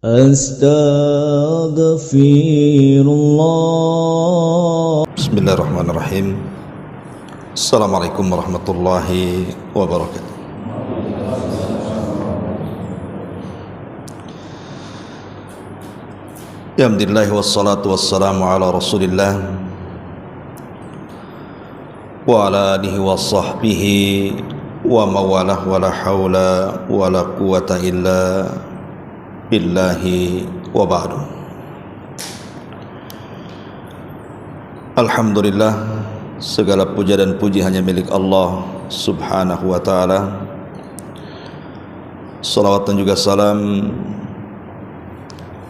Astaghfirullah. Bismillahirrahmanirrahim. Assalamualaikum warahmatullahi wabarakatuh. Alhamdulillah wassalatu wassalamu ala Rasulillah wa ala alihi wa sahbihi wa mawalah wa la hawla wa la quwata illa billahi wa ba'du. Alhamdulillah, segala puja dan puji hanya milik Allah subhanahu wa ta'ala. Salawat dan juga salam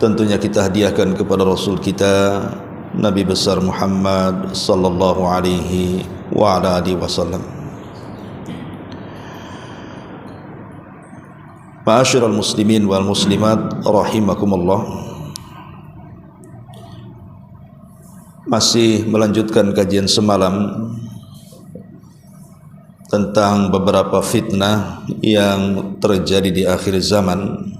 tentunya kita hadiahkan kepada Rasul kita Nabi besar Muhammad sallallahu alaihi wa ala alihi wasallam. Ma'asyiral muslimin wal muslimat rahimakumullah. Masih melanjutkan kajian semalam tentang beberapa fitnah yang terjadi di akhir zaman.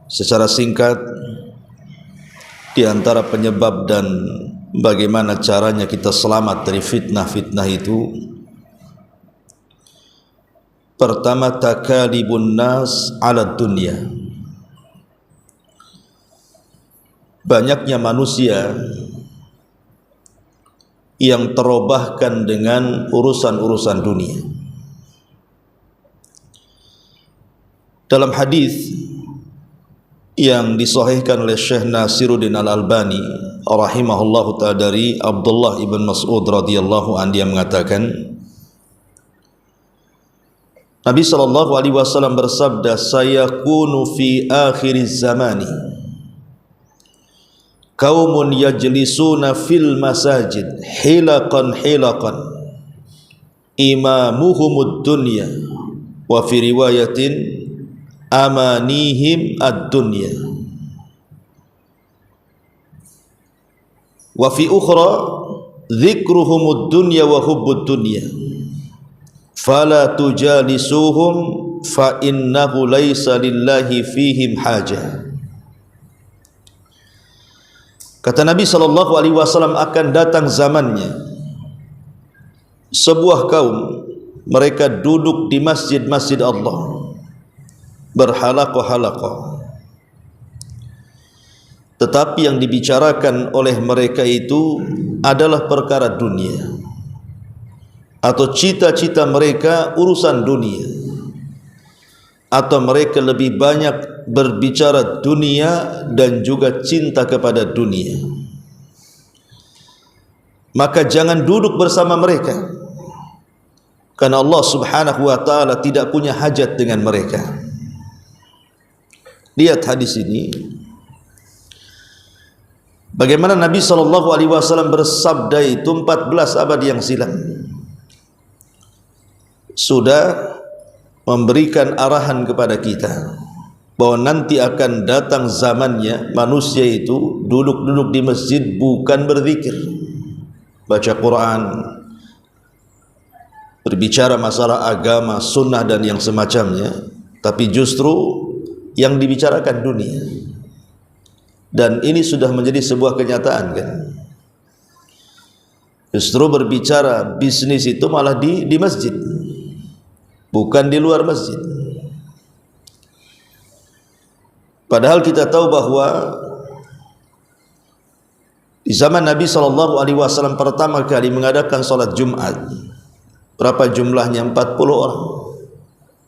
Secara singkat, di antara penyebab dan bagaimana caranya kita selamat dari fitnah-fitnah itu, pertama, takalibun nas ala dunia. Banyaknya manusia yang terobahkan dengan urusan-urusan dunia. Dalam hadis yang disahihkan oleh Syekh Nasiruddin Al-Albani rahimahullahu ta'ala dari Abdullah ibn Mas'ud radhiyallahu anhu, dia mengatakan, Nabi sallallahu alaihi wasallam bersabda, sayakunu fi akhir zamani qaumun yajlisuna fil masajid hilaqan imamuhumud dunya wa fi riwayatin amanihim ad-dunya wa fi ukhra dzikruhumud dunya wa hubbud dunya fala tujalisuhum fa innahu laisa lillahi fihim hajah. Kata Nabi sallallahu alaihi wasallam, akan datang zamannya sebuah kaum, mereka duduk di masjid-masjid Allah berhalaqah-halaqah, tetapi yang dibicarakan oleh mereka itu adalah perkara dunia, atau cita-cita mereka urusan dunia, atau mereka lebih banyak berbicara dunia dan juga cinta kepada dunia. Maka jangan duduk bersama mereka, karena Allah subhanahu wa ta'ala tidak punya hajat dengan mereka. Lihat hadis ini, bagaimana Nabi SAW bersabda itu 14 abad yang silam, sudah memberikan arahan kepada kita bahwa nanti akan datang zamannya manusia itu duduk-duduk di masjid bukan berzikir, baca Quran, berbicara masalah agama, sunnah dan yang semacamnya, tapi justru yang dibicarakan dunia. Dan ini sudah menjadi sebuah kenyataan, kan? Justru berbicara bisnis itu malah di masjid, bukan di luar masjid. Padahal kita tahu bahwa di zaman Nabi SAW pertama kali mengadakan salat Jumat, berapa jumlahnya? 40 orang.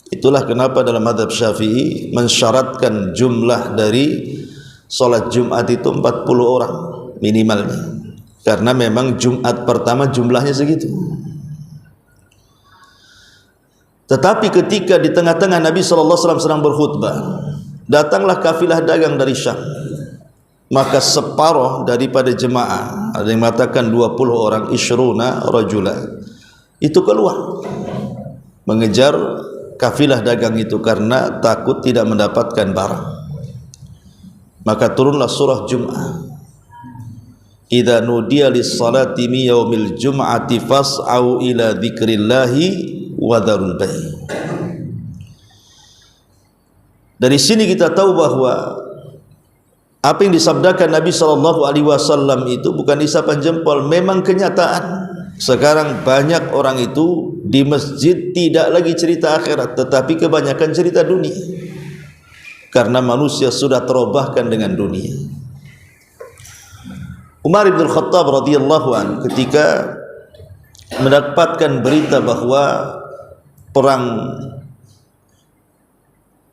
Itulah kenapa dalam mazhab Syafi'i mensyaratkan jumlah dari salat Jumat itu 40 orang minimalnya, karena memang Jumat pertama jumlahnya segitu. Tetapi ketika di tengah-tengah Nabi SAW sedang berkhutbah, datanglah kafilah dagang dari Syam. Maka separuh daripada jemaah, ada yang mengatakan 20 orang, isyruna rajula, itu keluar mengejar kafilah dagang itu karena takut tidak mendapatkan barang. Maka turunlah surah Jum'ah, idza nudiya lis-salati min yaumil jum'ati fas'au ila dzikrillahi wa dzarul bai'. Dari sini kita tahu bahwa apa yang disabdakan Nabi SAW itu bukan isapan jempol, memang kenyataan. Sekarang banyak orang itu di masjid tidak lagi cerita akhirat, tetapi kebanyakan cerita dunia, karena manusia sudah terobahkan dengan dunia. Umar bin Khattab radhiyallahu anhu ketika mendapatkan berita bahwa perang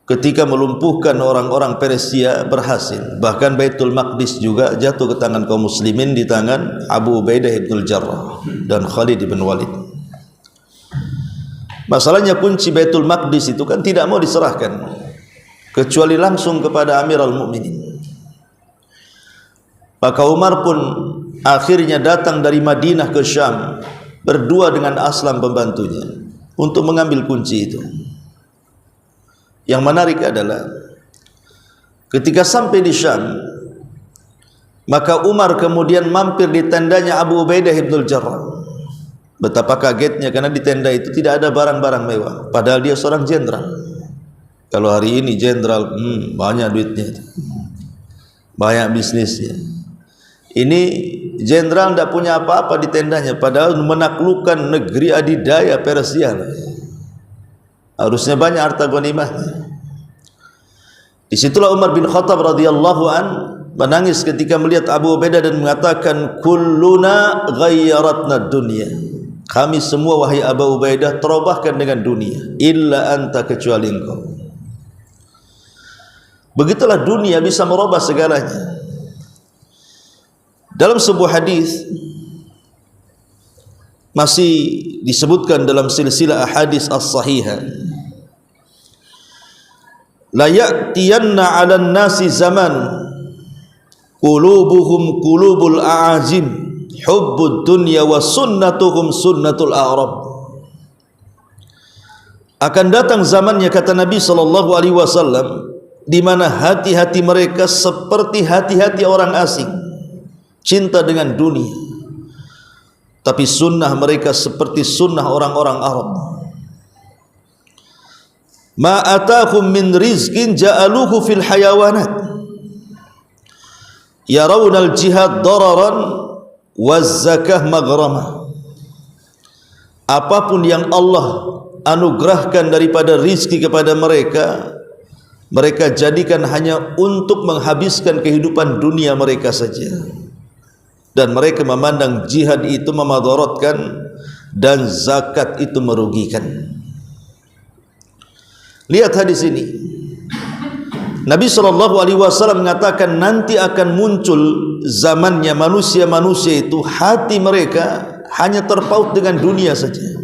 ketika melumpuhkan orang-orang Persia berhasil, bahkan Baitul Maqdis juga jatuh ke tangan kaum muslimin di tangan Abu Ubaidah bin Jarrah dan Khalid bin Walid. Masalahnya kunci Baitul Maqdis itu kan tidak mau diserahkan kecuali langsung kepada Amirul Mukminin. Maka Umar pun akhirnya datang dari Madinah ke Syam berdua dengan Aslam pembantunya untuk mengambil kunci itu. Yang menarik adalah ketika sampai di Syam, maka Umar kemudian mampir di tendanya Abu Ubaidah bin Jarrah. Betapa kagetnya, karena di tenda itu tidak ada barang-barang mewah, padahal dia seorang jenderal. Kalau hari ini jenderal banyak duitnya, banyak bisnisnya. Ini jenderal tidak punya apa-apa di tendanya, padahal menaklukkan negeri adidaya Persia. Harusnya banyak harta ghanimahnya. Disitulah Umar bin Khattab radhiyallahu an menangis ketika melihat Abu Ubaidah dan mengatakan, kulluna ghayyaratna dunya. Kami semua wahai Abu Ubaidah terobahkan dengan dunia, illa anta, kecuali engkau. Begitulah dunia bisa merubah segalanya. Dalam sebuah hadis masih disebutkan dalam silsilah ahadits as-sahihah, la ya'tiyanna 'alan nasi zaman qulubuhum qulubul a'ajim hubbud dunya wa sunnatuhum sunnatul a'rab. Akan datang zamannya, kata Nabi SAW, di mana hati-hati mereka seperti hati-hati orang asing, cinta dengan dunia, tapi sunnah mereka seperti sunnah orang-orang Arab. Ma ataakum min rizqin ja'aluhu fil hayawanat yarawna al-jihad dararan waz zakah maghrama. Apapun yang Allah anugerahkan daripada rizki kepada mereka, mereka jadikan hanya untuk menghabiskan kehidupan dunia mereka saja, dan mereka memandang jihad itu memadaratkan dan zakat itu merugikan. Lihat hadis ini. Nabi SAW mengatakan nanti akan muncul zamannya manusia-manusia itu hati mereka hanya terpaut dengan dunia saja.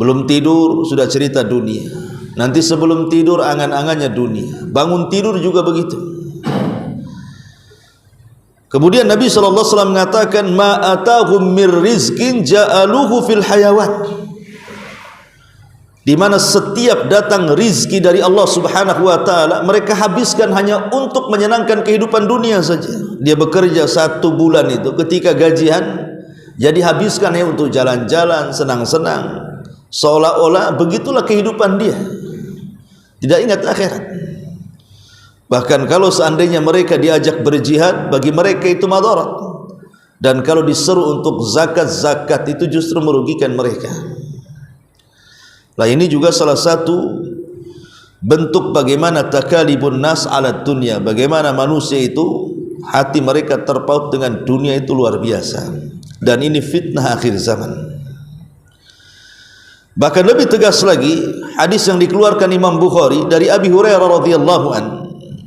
Belum tidur sudah cerita dunia. Nanti sebelum tidur angan-angannya dunia. Bangun tidur juga begitu. Kemudian Nabi SAW mengatakan, ma atahum mir rizqin ja'aluhu fil hayawan. Di mana setiap datang rizki dari Allah Subhanahu wa taala, mereka habiskan hanya untuk menyenangkan kehidupan dunia saja. Dia bekerja 1 bulan itu, ketika gajian jadi habiskan hanya untuk jalan-jalan, senang-senang, seolah-olah begitulah kehidupan dia, tidak ingat akhirat. Bahkan kalau seandainya mereka diajak berjihad, bagi mereka itu madarat, dan kalau diseru untuk zakat itu justru merugikan mereka. Nah, ini juga salah satu bentuk bagaimana takalibun nas ala dunia, bagaimana manusia itu hati mereka terpaut dengan dunia itu luar biasa, dan ini fitnah akhir zaman. Bahkan lebih tegas lagi hadis yang dikeluarkan Imam Bukhari dari Abi Hurairah radhiyallahu an,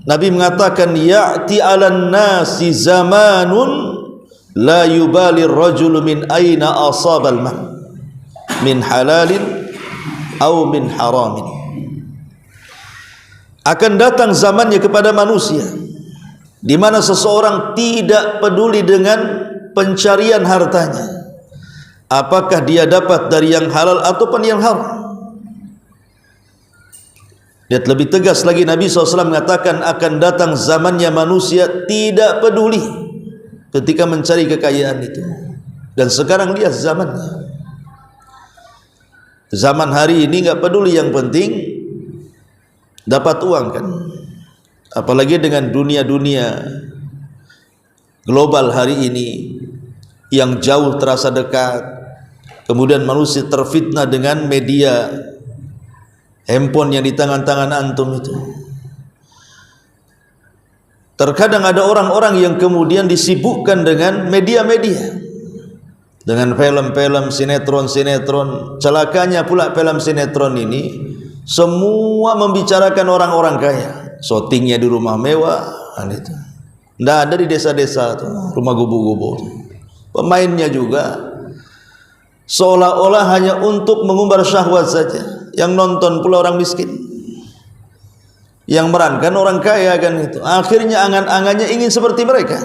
Nabi mengatakan, ya'ti 'alan nasi zamanun la yubali ar-rajulu min aina asaba al-ma min halalin aw min haramin. Akan datang zamannya kepada manusia di mana seseorang tidak peduli dengan pencarian hartanya, apakah dia dapat dari yang halal ataupun yang haram. Lihat lebih tegas lagi, Nabi SAW mengatakan akan datang zamannya manusia tidak peduli ketika mencari kekayaan itu. Dan sekarang lihat zamannya. Zaman hari ini enggak peduli, yang penting dapat uang kan. Apalagi dengan dunia-dunia global hari ini yang jauh terasa dekat, kemudian manusia terfitnah dengan media handphone yang di tangan-tangan antum itu. Terkadang ada orang-orang yang kemudian disibukkan dengan media-media, dengan film-film, sinetron-sinetron. Celakanya pula film sinetron ini semua membicarakan orang-orang kaya, syutingnya di rumah mewah, itu. Tidak ada di desa-desa tuh, rumah gubu-gubu. Pemainnya juga seolah-olah hanya untuk mengumbar syahwat saja. Yang nonton pula orang miskin, yang merankan orang kaya kan itu. Akhirnya angan-angannya ingin seperti mereka.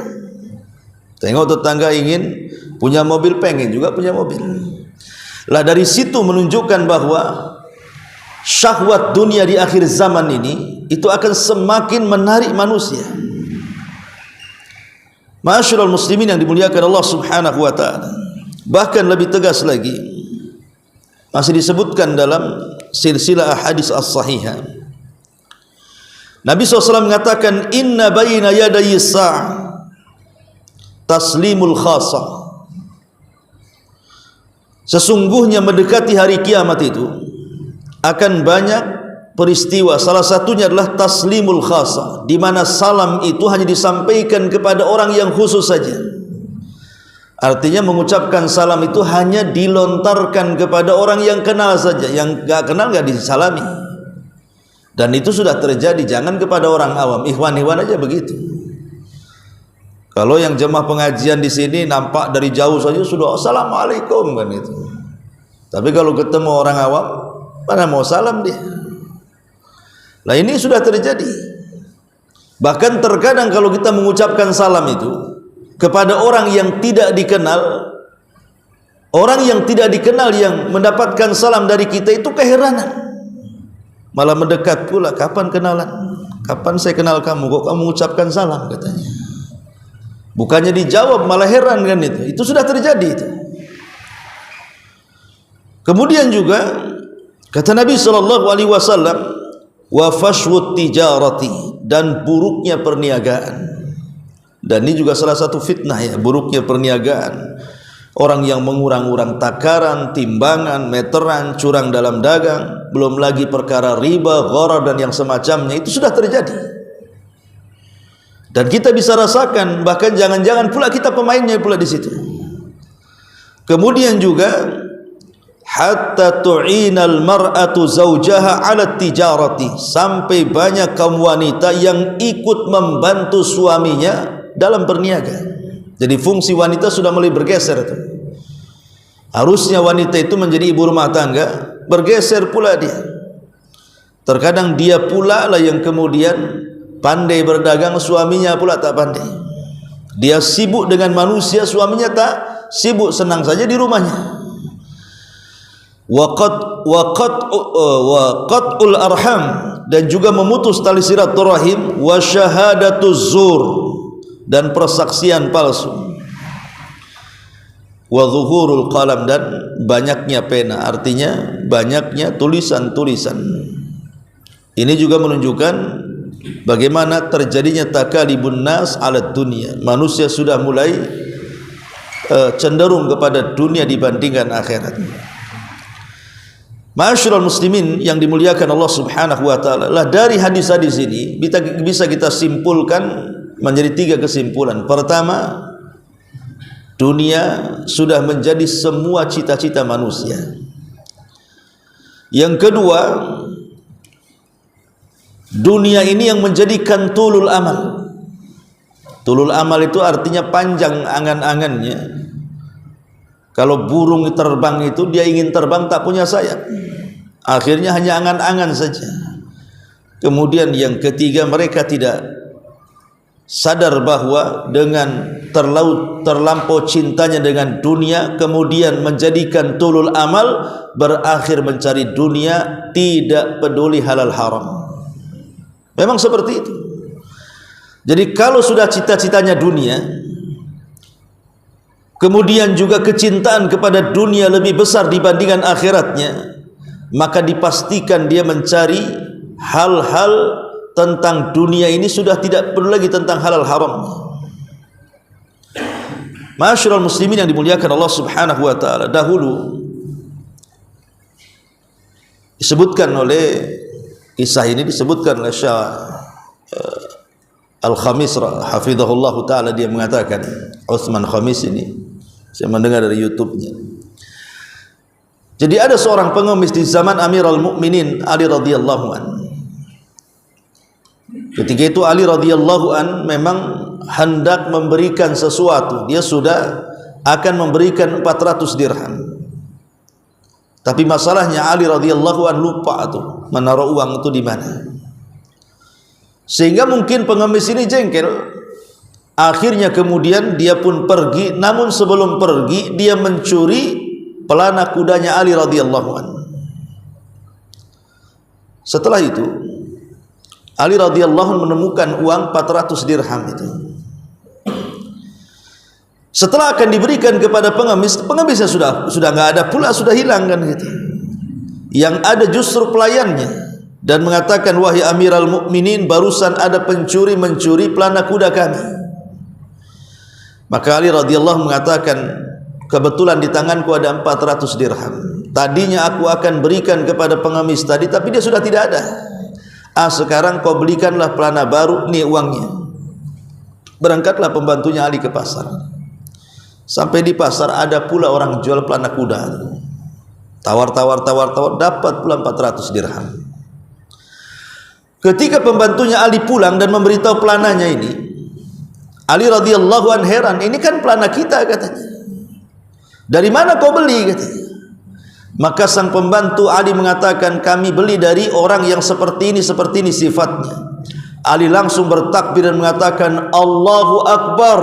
Tengok tetangga ingin punya mobil, pengen juga punya mobil. Lah dari situ menunjukkan bahwa syahwat dunia di akhir zaman ini itu akan semakin menarik manusia. Ma'asyiral muslimin yang dimuliakan Allah Subhanahu wa taala. Bahkan lebih tegas lagi, masih disebutkan dalam silsilah ahadits as-sahihah, Nabi SAW mengatakan, inna baina yadayi sa'ah taslimul khasah. Sesungguhnya mendekati hari kiamat itu akan banyak peristiwa. Salah satunya adalah taslimul khasah, di mana salam itu hanya disampaikan kepada orang yang khusus saja. Artinya mengucapkan salam itu hanya dilontarkan kepada orang yang kenal saja, yang gak kenal gak disalami. Dan itu sudah terjadi, jangan kepada orang awam, ikhwan-ikhwan aja begitu. Kalau yang jemaah pengajian di sini nampak dari jauh saja sudah assalamualaikum kan itu. Tapi kalau ketemu orang awam, mana mau salam dia. Nah ini sudah terjadi. Bahkan terkadang kalau kita mengucapkan salam itu kepada orang yang tidak dikenal, orang yang tidak dikenal yang mendapatkan salam dari kita itu keheranan, malah mendekat pula. Kapan kenalan? Kapan saya kenal kamu? Kok kamu mengucapkan salam katanya. Bukannya dijawab malah heran kan itu. Itu sudah terjadi itu. Kemudian juga kata Nabi SAW, wa fashwut tijarati, dan buruknya perniagaan. Dan ini juga salah satu fitnah ya, buruknya perniagaan. Orang yang mengurang-urang takaran, timbangan, meteran, curang dalam dagang, belum lagi perkara riba, gharar dan yang semacamnya, itu sudah terjadi. Dan kita bisa rasakan, bahkan jangan-jangan pula kita pemainnya pula di situ. Kemudian juga hatta tu'inal mar'atu zawjaha 'ala tijarati, sampai banyak kaum wanita yang ikut membantu suaminya dalam berniaga. Jadi fungsi wanita sudah mulai bergeser itu. Harusnya wanita itu menjadi ibu rumah tangga, bergeser pula dia. Terkadang dia pula lah yang kemudian pandai berdagang, suaminya pula tak pandai. Dia sibuk dengan manusia, suaminya tak sibuk, senang saja di rumahnya. Waqat'ul arham, dan juga memutus tali silaturahim, wa syahadatuz zur, dan persaksian palsu, wa zuhurul qalam, dan banyaknya pena, artinya banyaknya tulisan-tulisan. Ini juga menunjukkan bagaimana terjadinya takalibun nas ala dunia. Manusia sudah mulai cenderung kepada dunia dibandingkan akhirat. Ma'asyiral muslimin yang dimuliakan Allah Subhanahu wa taala, lah dari hadis-hadis ini bisa kita simpulkan menjadi 3 kesimpulan. Pertama, dunia sudah menjadi semua cita-cita manusia. Yang kedua, dunia ini yang menjadikan tulul amal. Tulul amal itu artinya panjang angan-angannya. Kalau burung terbang itu dia ingin terbang tak punya sayap, akhirnya hanya angan-angan saja. Kemudian yang ketiga, mereka tidak sadar bahwa dengan terlampau cintanya dengan dunia, kemudian menjadikan tulul amal, berakhir mencari dunia, tidak peduli halal haram. Memang seperti itu. Jadi kalau sudah cita-citanya dunia, kemudian juga kecintaan kepada dunia lebih besar dibandingkan akhiratnya, maka dipastikan dia mencari hal-hal tentang dunia ini sudah tidak perlu lagi tentang halal haram. Ma'asyiral muslimin yang dimuliakan Allah Subhanahu wa taala, dahulu disebutkan oleh kisah ini disebutkan oleh Syekh Al-Khamis hafizahullah taala, dia mengatakan, Utsman Khamis ini saya mendengar dari YouTube-nya. Jadi ada seorang pengemis di zaman Amirul Mukminin Ali radhiyallahu an. Ketika itu Ali radhiyallahu an memang hendak memberikan sesuatu, dia sudah akan memberikan 400 dirham. Tapi masalahnya Ali radhiyallahu an lupa tuh menaruh uang itu di mana. Sehingga mungkin pengemis ini jengkel. Akhirnya kemudian dia pun pergi, namun sebelum pergi dia mencuri pelana kudanya Ali radhiyallahu an. Setelah itu Ali radhiyallahu an menemukan uang 400 dirham itu. Setelah akan diberikan kepada pengemis, pengemisnya sudah nggak ada pula, sudah hilang kan gitu. Yang ada justru pelayannya dan mengatakan, wahai Amirul Mukminin, barusan ada pencuri mencuri pelana kuda kami. Maka Ali radhiyallahu mengatakan, kebetulan di tanganku ada 400 dirham. Tadinya aku akan berikan kepada pengemis tadi, tapi dia sudah tidak ada. Sekarang kau belikanlah pelana baru, nih uangnya. Berangkatlah pembantunya Ali ke pasar. Sampai di pasar ada pula orang jual pelana kuda. Tawar, dapat pula 400 dirham. Ketika pembantunya Ali pulang dan memberitahu pelananya ini, Ali radhiyallahu an heran, ini kan pelana kita katanya. Dari mana kau beli katanya? Maka sang pembantu Ali mengatakan, kami beli dari orang yang seperti ini sifatnya. Ali langsung bertakbir dan mengatakan, Allahu Akbar.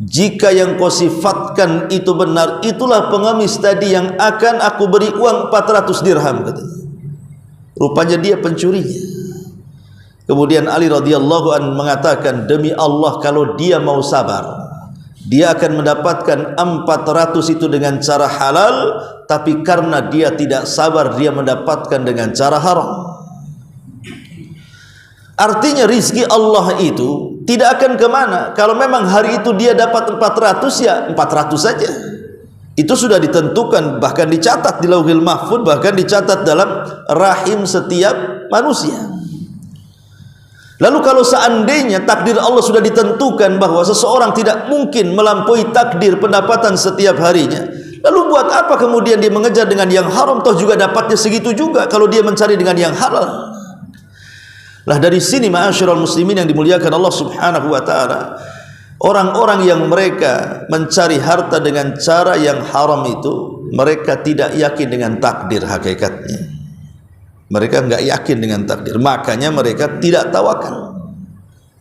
Jika yang kau sifatkan itu benar, itulah pengemis tadi yang akan aku beri uang 400 dirham katanya. Rupanya dia pencurinya. Kemudian Ali radhiyallahu an mengatakan, demi Allah, kalau dia mau sabar, dia akan mendapatkan 400 itu dengan cara halal, tapi karena dia tidak sabar, dia mendapatkan dengan cara haram. Artinya rizki Allah itu tidak akan kemana. Kalau memang hari itu dia dapat 400, ya 400 saja. Itu sudah ditentukan, bahkan dicatat di Lauhil Mahfuz, bahkan dicatat dalam rahim setiap manusia. Lalu kalau seandainya takdir Allah sudah ditentukan bahwa seseorang tidak mungkin melampaui takdir pendapatan setiap harinya, lalu buat apa kemudian dia mengejar dengan yang haram, toh juga dapatnya segitu juga kalau dia mencari dengan yang halal. Nah, dari sini ma'asyiral muslimin yang dimuliakan Allah Subhanahu wa taala, orang-orang yang mereka mencari harta dengan cara yang haram itu, mereka tidak yakin dengan takdir hakikatnya. Mereka enggak yakin dengan takdir, makanya mereka tidak tawakal.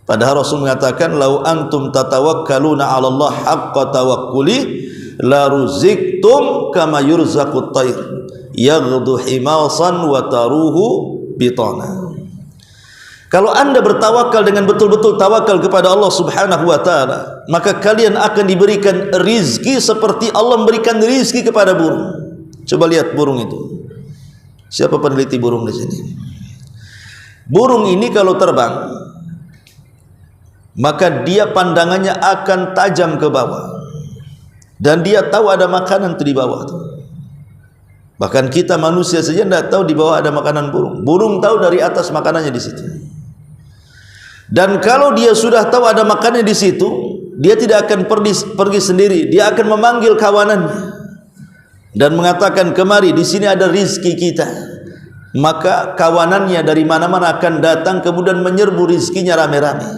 Padahal Rasul mengatakan, lau antum tatawakkaluna 'ala Allah haqqa tawakkuli la ruziktum kama yurzaqut tayr yaghdu himasan wa taruhu bitana. Kalau anda bertawakal dengan betul-betul tawakal kepada Allah Subhanahu wa taala, maka kalian akan diberikan rizki seperti Allah memberikan rizki kepada burung. Coba lihat burung itu. Siapa peneliti burung di sini? Burung ini kalau terbang, maka dia pandangannya akan tajam ke bawah. Dan dia tahu ada makanan di bawah itu. Bahkan kita manusia saja tidak tahu di bawah ada makanan burung. Burung tahu dari atas makanannya di situ. Dan kalau dia sudah tahu ada makannya di situ, dia tidak akan pergi sendiri. Dia akan memanggil kawanannya dan mengatakan, kemari, di sini ada rizki kita. Maka kawanannya dari mana-mana akan datang kemudian menyerbu rizkinya rame-rame.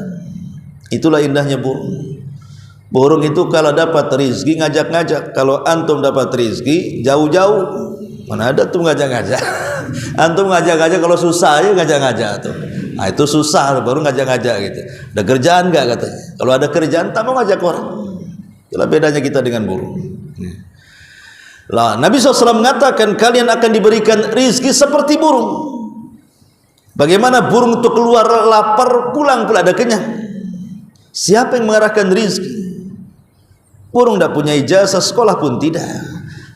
Itulah indahnya burung. Burung itu kalau dapat rizki ngajak-ngajak. Kalau antum dapat rizki jauh-jauh, mana ada tuh ngajak-ngajak. Antum ngajak-ngajak kalau susah aja ngajak-ngajak tuh. Nah itu susah baru ngajak-ngajak gitu. Ada kerjaan enggak katanya? Kalau ada kerjaan tak mau ngajak orang. Itulah bedanya kita dengan burung. Lah Nabi SAW mengatakan kalian akan diberikan rizki seperti burung. Bagaimana burung itu keluar lapar, pulang pula ada kenyang. Siapa yang mengarahkan rizki? Burung tidak punya ijazah sekolah pun tidak,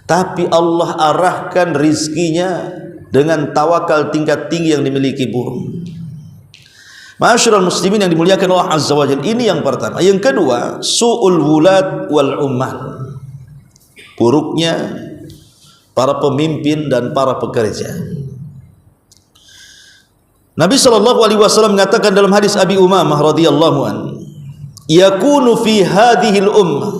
tapi Allah arahkan rizkinya dengan tawakal tingkat tinggi yang dimiliki burung. Ma'asyiral muslimin yang dimuliakan Allah Azza wa Jalla, ini yang pertama. Yang kedua, su'ul wulad wal ummal, buruknya para pemimpin dan para pekerja. Nabi SAW mengatakan dalam hadis Abi Umamah radhiyallahu an, yakunu fi hadhihi al-ummah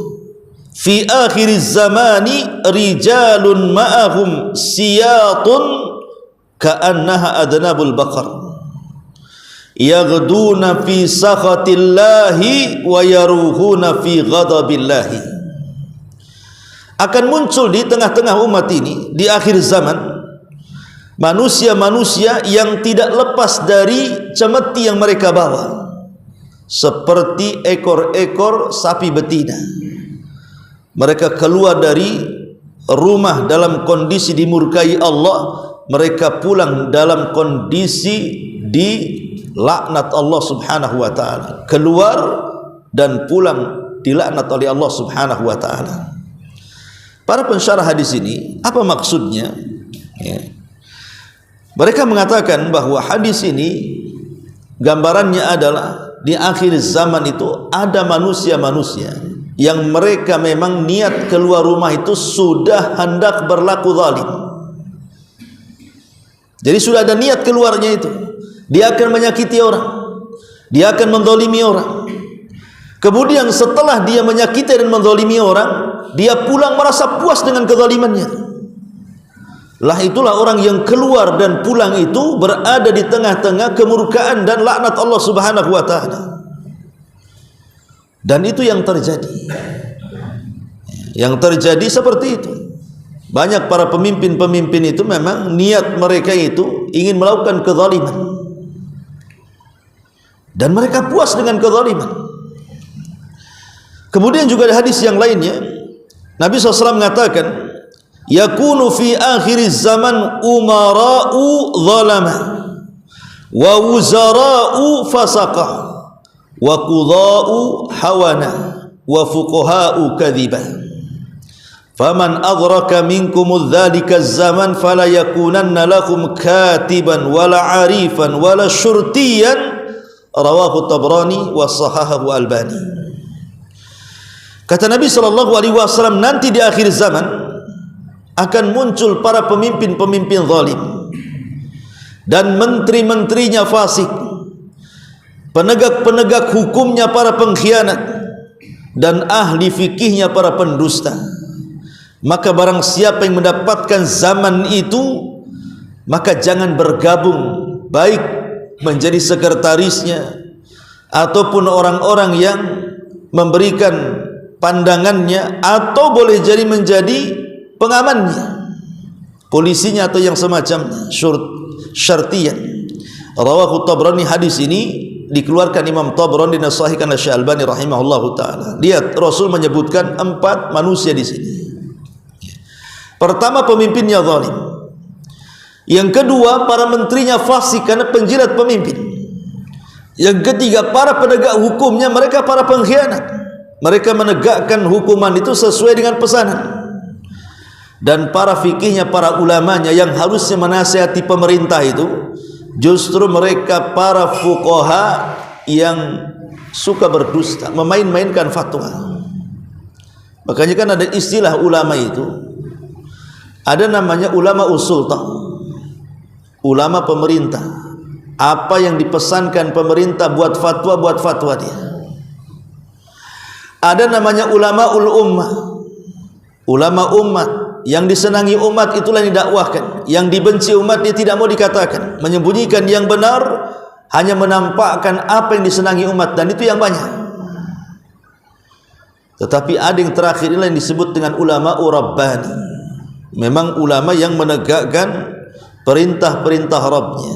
fi akhir zamani rijalun ma'ahum siyatun ka'annaha adnabul baqar yaghduna fi sakhatillahi wa yaruhuna fi ghadabillahi. Akan muncul di tengah-tengah umat ini di akhir zaman manusia-manusia yang tidak lepas dari cemeti yang mereka bawa, seperti ekor-ekor sapi betina. Mereka keluar dari rumah dalam kondisi dimurkai Allah, mereka pulang dalam kondisi dilaknat Allah Subhanahu wa taala. Keluar dan pulang dilaknat oleh Allah Subhanahu wa taala. Para pensyarah hadis ini, apa maksudnya? Ya. Mereka mengatakan bahwa hadis ini gambarannya adalah di akhir zaman itu ada manusia-manusia yang mereka memang niat keluar rumah itu sudah hendak berlaku zalim. Jadi sudah ada niat keluarnya itu, dia akan menyakiti orang, dia akan menzalimi orang. Kemudian setelah dia menyakiti dan menzalimi orang, dia pulang merasa puas dengan kezalimannya. Lah itulah orang yang keluar dan pulang itu berada di tengah-tengah kemurkaan dan laknat Allah Subhanahu wa taala. Dan itu yang terjadi. Yang terjadi seperti itu. Banyak para pemimpin-pemimpin itu memang niat mereka itu ingin melakukan kezaliman. Dan mereka puas dengan kezaliman. Kemudian juga ada hadis yang lainnya, Nabi SAW mengatakan, yakunu fi akhir zaman umara'u zalama wa wuzara'u fasaqa wa qudha'u hawana wa fuqaha'u kadhiba faman adraka minkum dzalika zaman fala yakunanna lakum katiban wala arifan wala syurtiyan, rawahu Tabrani wa sahahahu Albani. Kata Nabi SAW, nanti di akhir zaman akan muncul para pemimpin-pemimpin zalim dan menteri-menterinya fasik, penegak-penegak hukumnya para pengkhianat, dan ahli fikihnya para pendusta. Maka barang siapa yang mendapatkan zaman itu, maka jangan bergabung, baik menjadi sekretarisnya ataupun orang-orang yang memberikan pandangannya, atau boleh jadi menjadi pengamannya, polisinya atau yang semacamnya, syartiyan. Rawahu Tabrani, hadis ini dikeluarkan Imam Tabrani dan sahihkan Syekh Albani rahimahullahu taala. Lihat, Rasul menyebutkan 4 manusia di sini. Pertama, pemimpinnya zalim. Yang kedua, para menterinya fasik karena penjilat pemimpin. Yang ketiga, para penegak hukumnya mereka para pengkhianat. Mereka menegakkan hukuman itu sesuai dengan pesanan. Dan para fikihnya, para ulamanya yang harusnya menasihati pemerintah itu, justru mereka para fuqaha yang suka berdusta, memain-mainkan fatwa. Makanya kan ada istilah ulama itu, ada namanya ulama usulta, ulama pemerintah. Apa yang dipesankan pemerintah buat fatwa dia. Ada namanya ulama ummah, ulama umat. Yang disenangi umat itulah yang didakwahkan, yang dibenci umat dia tidak mau dikatakan, menyembunyikan yang benar, hanya menampakkan apa yang disenangi umat, dan itu yang banyak. Tetapi ada yang terakhir inilah yang disebut dengan ulama rabbani, memang ulama yang menegakkan perintah-perintah Rabbnya.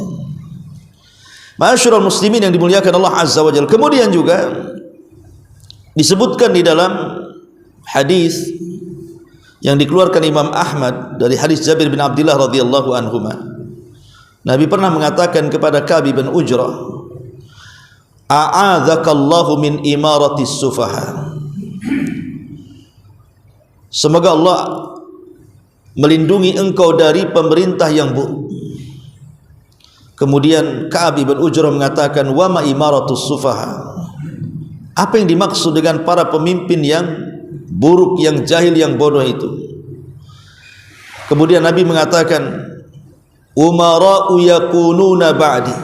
Ma'asyiral muslimin yang dimuliakan Allah Azza wa Jalla. Kemudian juga disebutkan di dalam hadis yang dikeluarkan Imam Ahmad dari hadis Jabir bin Abdullah radhiyallahu anhuma, Nabi pernah mengatakan kepada Ka'b bin Ujrah, a'adzakallahu min imaratis sufaha, semoga Allah melindungi engkau dari pemerintah yang buruk. Kemudian Ka'ab ibn Ujrah mengatakan, wa ma imaratus sufaha. Apa yang dimaksud dengan para pemimpin yang buruk, yang jahil, yang bodoh itu? Kemudian Nabi mengatakan, umara'u yakununa ba'di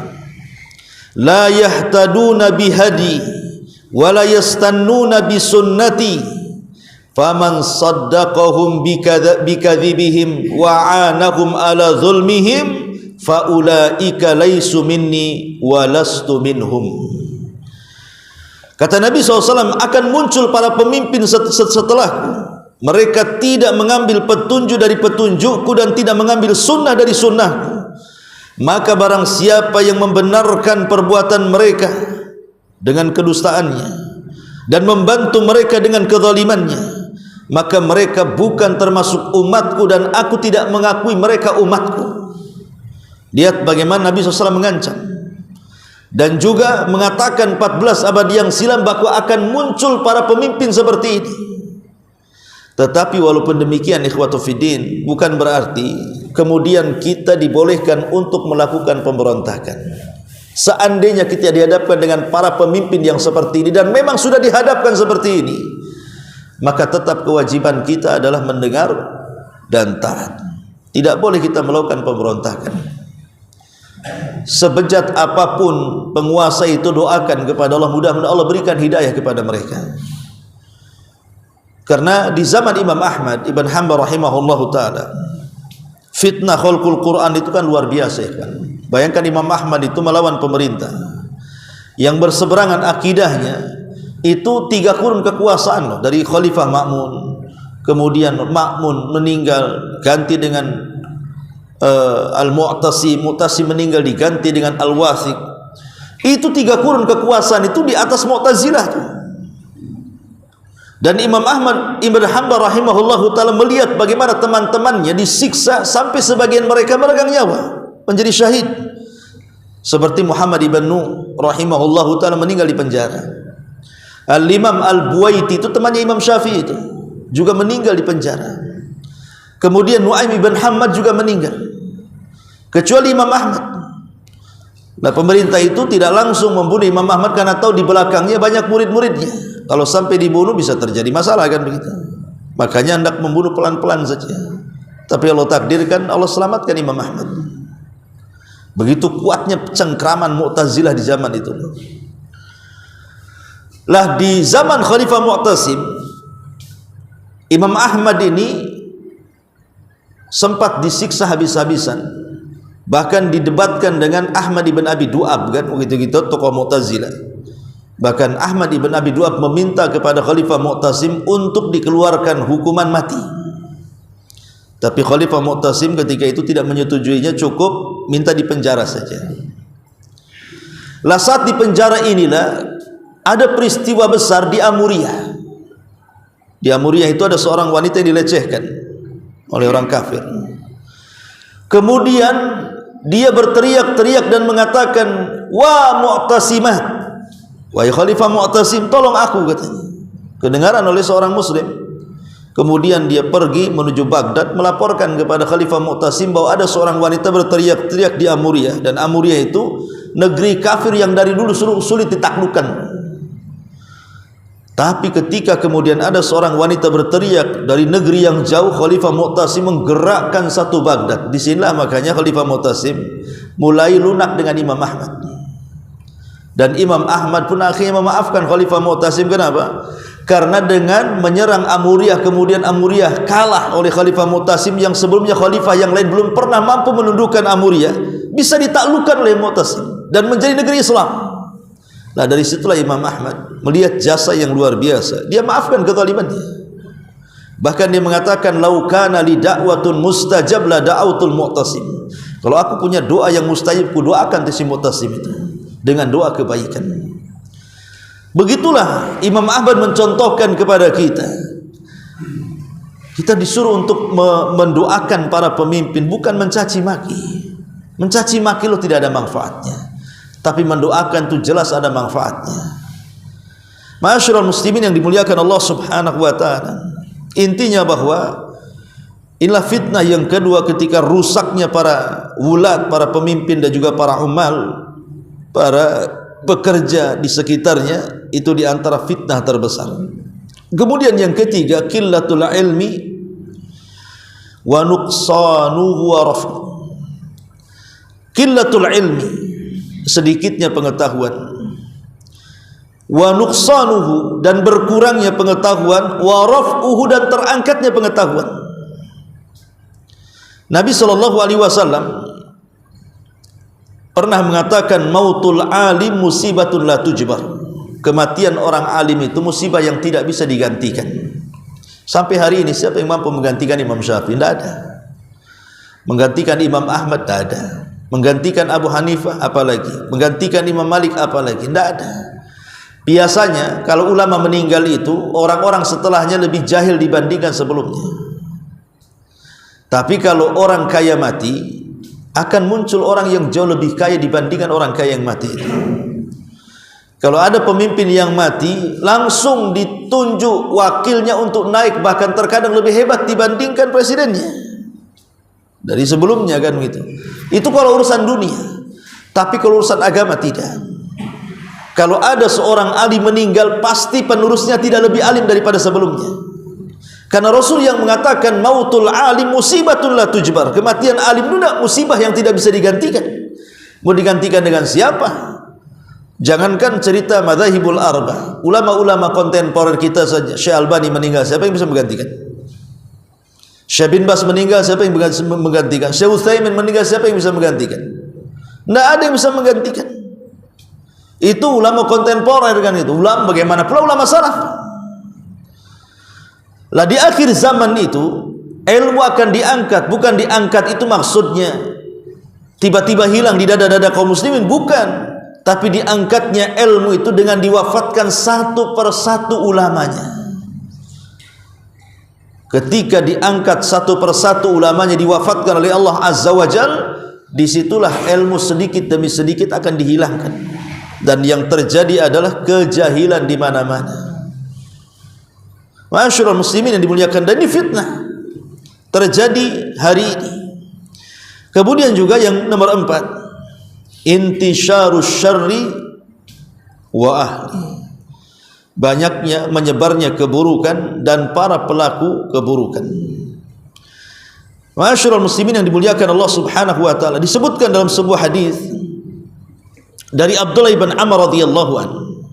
la yahtaduna bihadi wa la yastannuna bisunnati faman saddaqahum bikadzibihim wa anahum ala zulmihim faulaika laisu minni wa lastu minhum. Kata Nabi SAW, akan muncul para pemimpin setelahku, mereka tidak mengambil petunjuk dari petunjukku dan tidak mengambil sunnah dari sunnahku. Maka barang siapa yang membenarkan perbuatan mereka dengan kedustaannya dan membantu mereka dengan kezalimannya, maka mereka bukan termasuk umatku dan aku tidak mengakui mereka umatku. Lihat bagaimana Nabi SAW mengancam dan juga mengatakan 14 abad yang silam bahwa akan muncul para pemimpin seperti ini. Tetapi walaupun demikian, ikhwatu fiddin, bukan berarti kemudian kita dibolehkan untuk melakukan pemberontakan. Seandainya kita dihadapkan dengan para pemimpin yang seperti ini, dan memang sudah dihadapkan seperti ini, maka tetap kewajiban kita adalah mendengar dan taat. Tidak boleh kita melakukan pemberontakan. Sebejat apapun penguasa itu, doakan kepada Allah, mudah-mudahan Allah berikan hidayah kepada mereka. Karena di zaman Imam Ahmad Ibn Hanbal rahimahullahu ta'ala, fitnah khalqul Quran itu kan luar biasa ya kan. Bayangkan Imam Ahmad itu melawan pemerintah yang berseberangan akidahnya, itu 3 kurun kekuasaan loh, dari Khalifah Ma'mun, kemudian Ma'mun meninggal ganti dengan Al-Mu'tasim, Mu'tasim meninggal diganti dengan Al-Wathiq. Itu 3 kurun kekuasaan itu di atas Mu'tazilah tuh. Dan Imam Ahmad Ibn Hanbal rahimahullahu ta'ala melihat bagaimana teman-temannya disiksa sampai sebagian mereka meregang nyawa, menjadi syahid. Seperti Muhammad ibn Nuh rahimahullahu ta'ala meninggal di penjara. Al-Imam Al-Buwaiti itu temannya Imam Syafi'i itu juga meninggal di penjara. Kemudian Nu'aim ibn Hammad juga meninggal, kecuali Imam Ahmad. Nah, pemerintah itu tidak langsung membunuh Imam Ahmad karena tahu di belakangnya banyak murid-muridnya. Kalau sampai dibunuh bisa terjadi masalah kan begitu. Makanya hendak membunuh pelan-pelan saja. Tapi Allah takdirkan, Allah selamatkan Imam Ahmad. Begitu kuatnya cengkraman Mu'tazilah di zaman itu. Lah di zaman Khalifah Mu'tasim, Imam Ahmad ini sempat disiksa habis-habisan, bahkan didebatkan dengan Ahmad ibn Abi Du'ab kan, begitu-gitu tokoh Mu'tazilah. Bahkan Ahmad ibn Abi Du'ab meminta kepada Khalifah Mu'tasim untuk dikeluarkan hukuman mati. Tapi Khalifah Mu'tasim ketika itu tidak menyetujuinya, cukup minta dipenjara saja. Lah saat di penjara inilah ada peristiwa besar di Amuriyah. Di Amuriyah itu ada seorang wanita yang dilecehkan oleh orang kafir. Kemudian dia berteriak-teriak dan mengatakan, wa Mu'tasimat, wahai Khalifah Mu'tasim, tolong aku, katanya. Kedengaran oleh seorang muslim. Kemudian dia pergi menuju Baghdad melaporkan kepada Khalifah Mu'tasim bahwa ada seorang wanita berteriak-teriak di Amuriyah, dan Amuriyah itu negeri kafir yang dari dulu sulit ditaklukkan. Tapi ketika kemudian ada seorang wanita berteriak dari negeri yang jauh, Khalifah Mu'tasim menggerakkan satu Baghdad. Disinilah makanya Khalifah Mu'tasim mulai lunak dengan Imam Ahmad. Dan Imam Ahmad pun akhirnya memaafkan Khalifah Mu'tasim. Kenapa? Karena dengan menyerang Amuriyah, kemudian Amuriyah kalah oleh Khalifah Mu'tasim, yang sebelumnya khalifah yang lain belum pernah mampu menundukkan Amuriyah, bisa ditaklukkan oleh Mu'tasim dan menjadi negeri Islam. Nah, dari situlah Imam Ahmad melihat jasa yang luar biasa. Dia maafkan kezalimannya. Bahkan dia mengatakan, lau kana li da'watun mustajab la da'autul Mu'tasim. Kalau aku punya doa yang mustajab, ku doakan si Mu'tasim itu dengan doa kebaikan. Begitulah Imam Ahmad mencontohkan kepada kita. Kita disuruh untuk mendoakan para pemimpin, bukan mencaci maki. Mencaci maki lo tidak ada manfaatnya. Tapi mendoakan itu jelas ada manfaatnya. Ma'asyiral muslimin yang dimuliakan Allah Subhanahu wa ta'ala, intinya bahwa Inilah fitnah yang kedua ketika rusaknya para wulat, para pemimpin dan juga para umal, para pekerja di sekitarnya. Itu di antara fitnah terbesar. Kemudian yang ketiga, qillatul ilmi wa nuqsanuhu wa raf'u. Qillatul ilmi, sedikitnya pengetahuan, wa nuqsanuhu, dan berkurangnya pengetahuan, wa raf'uhu, dan terangkatnya pengetahuan. Nabi SAW pernah mengatakan, mautul alim musibatun la tujbar. Kematian orang alim itu musibah yang tidak bisa digantikan. Sampai hari ini siapa yang mampu menggantikan Imam Syafi'i? Tidak ada. Menggantikan Imam Ahmad? Tidak ada. Menggantikan Abu Hanifah? Apalagi. Menggantikan Imam Malik? Apalagi. Tidak ada. Biasanya kalau ulama meninggal itu, orang-orang setelahnya lebih jahil dibandingkan sebelumnya. Tapi kalau orang kaya mati, akan muncul orang yang jauh lebih kaya dibandingkan orang kaya yang mati itu. Kalau ada pemimpin yang mati, langsung ditunjuk wakilnya untuk naik, bahkan terkadang lebih hebat dibandingkan presidennya dari sebelumnya, kan gitu. Itu kalau urusan dunia. Tapi kalau urusan agama tidak. Kalau ada seorang alim meninggal, pasti penerusnya tidak lebih alim daripada sebelumnya. Karena Rasul yang mengatakan mautul alim musibatun la tujbar. Kematian alim itu musibah yang tidak bisa digantikan. Mau digantikan dengan siapa? Jangankan cerita madzhabul arba, ulama-ulama kontemporer kita saja. Syekh Albani meninggal, siapa yang bisa menggantikan? Syekh bin Bas meninggal, siapa yang bisa menggantikan? Syekh Utsaimin meninggal, siapa yang bisa menggantikan? Tidak ada yang bisa menggantikan. Itu ulama kontemporer, kan itu. Ulama bagaimana pula ulama salaf? Lah di akhir zaman itu ilmu akan diangkat, bukan diangkat itu maksudnya tiba-tiba hilang di dada-dada kaum muslimin, bukan. Tapi diangkatnya ilmu itu dengan diwafatkan satu persatu ulamanya. Ketika diangkat satu persatu ulamanya, diwafatkan oleh Allah Azza wa Jal, disitulah ilmu sedikit demi sedikit akan dihilangkan. Dan yang terjadi adalah kejahilan di mana-mana. Ma'asyiral muslimin yang dimuliakan, dan ini fitnah terjadi hari ini. Kemudian juga yang nomor 4, intisyarus syarri wa ahli, banyaknya menyebarnya keburukan dan para pelaku keburukan. Ma'asyiral muslimin yang dimuliakan Allah Subhanahu wa taala, disebutkan dalam sebuah hadis dari Abdullah bin Amr radhiyallahu anhu,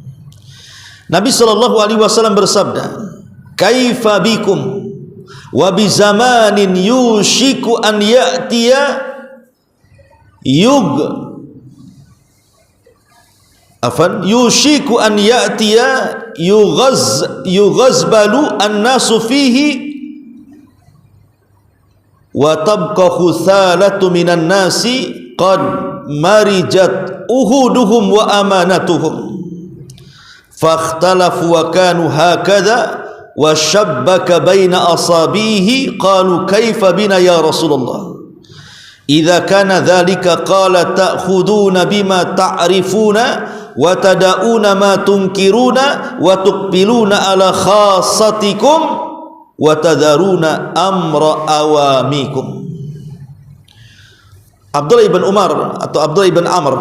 Nabi sallallahu alaihi wasallam bersabda, kaifa bikum wa bi zamanin yushiku an ya'tiya yushiku an ya'tiya yughazbalu an-nasu fihi wa tabqa khuthalatu minan nasi qad marijat uhuduhum wa amanatuhum fakhtalafu wa kanu hakadha wa shabbaka baina asabihi qalu kaifa bina ya Rasulullah idza kana dhalika qala ta'khuduna bima ta'rifuna wa tada'una ma tunkiruna wa tuqbiluna ala khassatikum wa tadharuna amra awamikum. Abdullah ibn Umar atau Abdullah ibn Amr,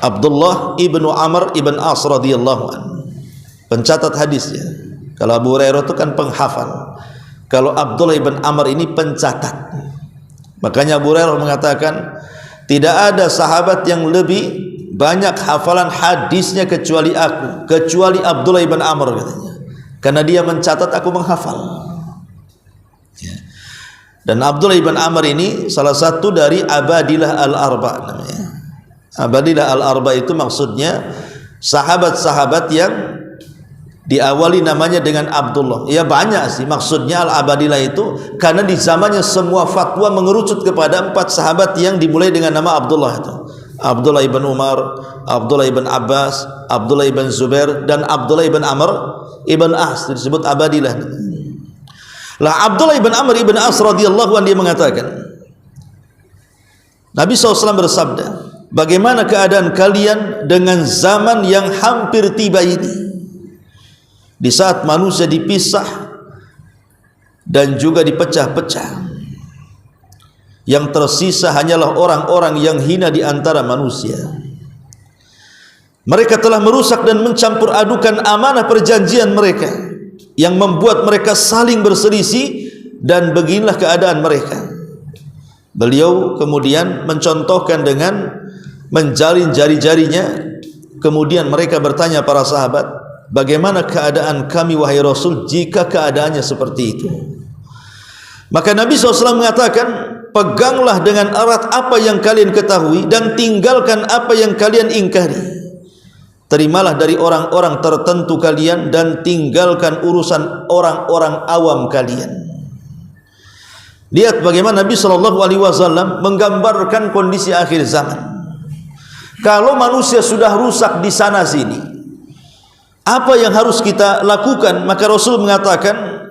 Abdullah ibn Amr ibn As radhiyallahu anhu, pencatat hadisnya. Kalau Abu Hurairah itu kan penghafal, kalau Abdullah ibn Amr ini pencatat. Makanya Abu Hurairah mengatakan tidak ada sahabat yang lebih banyak hafalan hadisnya kecuali aku, kecuali Abdullah ibn Amr, katanya. Karena dia mencatat, aku menghafal. Dan Abdullah ibn Amr ini salah satu dari Abadilah al-Arba namanya. Abadilah al-Arba itu maksudnya sahabat-sahabat yang diawali namanya dengan Abdullah. Ya banyak sih maksudnya al-Abadilah itu, karena di zamannya semua fatwa mengerucut kepada 4 sahabat yang dimulai dengan nama Abdullah itu. Abdullah ibn Umar, Abdullah ibn Abbas, Abdullah ibn Zubair, dan Abdullah ibn Amr ibn As, disebut Abadilah. Lah Abdullah ibn Amr ibn As radhiyallahu anhu dia mengatakan, Nabi SAW bersabda, bagaimana keadaan kalian dengan zaman yang hampir tiba ini, di saat manusia dipisah dan juga dipecah-pecah. Yang tersisa hanyalah orang-orang yang hina di antara manusia. Mereka telah merusak dan mencampur adukan amanah perjanjian mereka, yang membuat mereka saling berselisih, dan beginilah keadaan mereka. Beliau kemudian mencontohkan dengan menjalin jari-jarinya. Kemudian mereka bertanya para sahabat, bagaimana keadaan kami wahai Rasul jika keadaannya seperti itu? Maka Nabi SAW mengatakan, peganglah dengan erat apa yang kalian ketahui dan tinggalkan apa yang kalian ingkari. Terimalah dari orang-orang tertentu kalian dan tinggalkan urusan orang-orang awam kalian. Lihat bagaimana Nabi SAW menggambarkan kondisi akhir zaman. Kalau manusia sudah rusak di sana sini, apa yang harus kita lakukan? Maka Rasul mengatakan,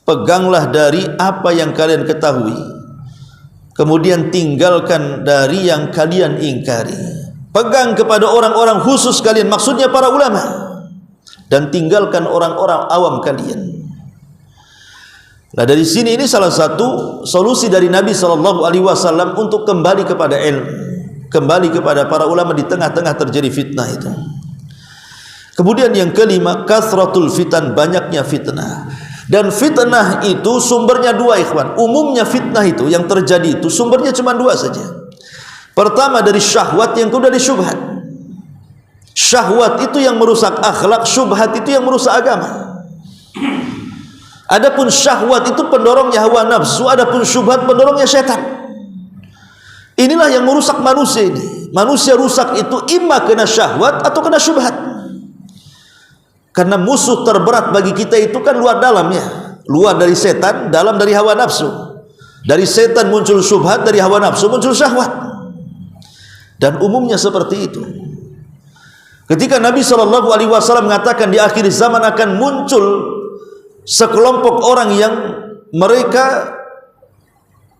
peganglah dari apa yang kalian ketahui, kemudian tinggalkan dari yang kalian ingkari. Pegang kepada orang-orang khusus kalian, maksudnya para ulama, dan tinggalkan orang-orang awam kalian. Nah, dari sini ini salah satu solusi dari Nabi SAW untuk kembali kepada ilmu, kembali kepada para ulama di tengah-tengah terjadi fitnah itu. Kemudian yang kelima, kasratul fitan, banyaknya fitnah. Dan fitnah itu sumbernya dua, ikhwan. Umumnya fitnah itu yang terjadi itu sumbernya cuma dua saja. Pertama dari syahwat, yang kedua dari syubhat. Syahwat itu yang merusak akhlak, syubhat itu yang merusak agama. Adapun syahwat itu pendorongnya hawa nafsu, adapun syubhat pendorongnya syaitan. Inilah yang merusak manusia ini. Manusia rusak itu imma kena syahwat atau kena syubhat. Karena musuh terberat bagi kita itu kan luar dalamnya. Luar dari setan, dalam dari hawa nafsu. Dari setan muncul syubhat, dari hawa nafsu muncul syahwat. Dan umumnya seperti itu. Ketika Nabi SAW mengatakan di akhir zaman akan muncul sekelompok orang yang mereka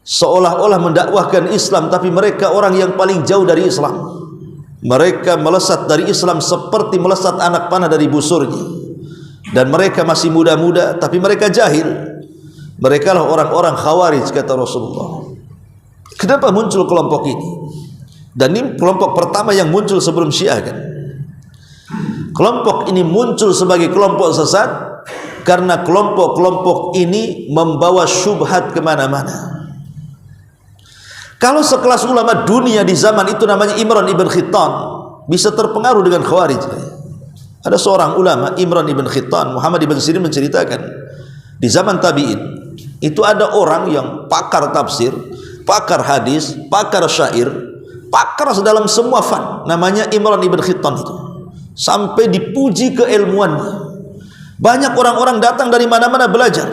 seolah-olah mendakwahkan Islam, tapi mereka orang yang paling jauh dari Islam. Mereka melesat dari Islam seperti melesat anak panah dari busurnya. Dan mereka masih muda-muda, tapi mereka jahil. Mereka lah orang-orang Khawarij, kata Rasulullah. Kenapa muncul kelompok ini? Dan ini kelompok pertama yang muncul sebelum Syiah kan. Kelompok ini muncul sebagai kelompok sesat karena kelompok-kelompok ini membawa syubhat kemana-mana. Kalau sekelas ulama dunia di zaman itu namanya Imran ibn Khittan, bisa terpengaruh dengan Khawarij. Ada seorang ulama, Imran ibn Khittan, Muhammad ibn Sirin menceritakan, di zaman tabi'in itu ada orang yang pakar tafsir, pakar hadis, pakar syair, pakar dalam semua fan, namanya Imran ibn Khittan itu. Sampai dipuji keilmuannya. Banyak orang-orang datang dari mana-mana belajar,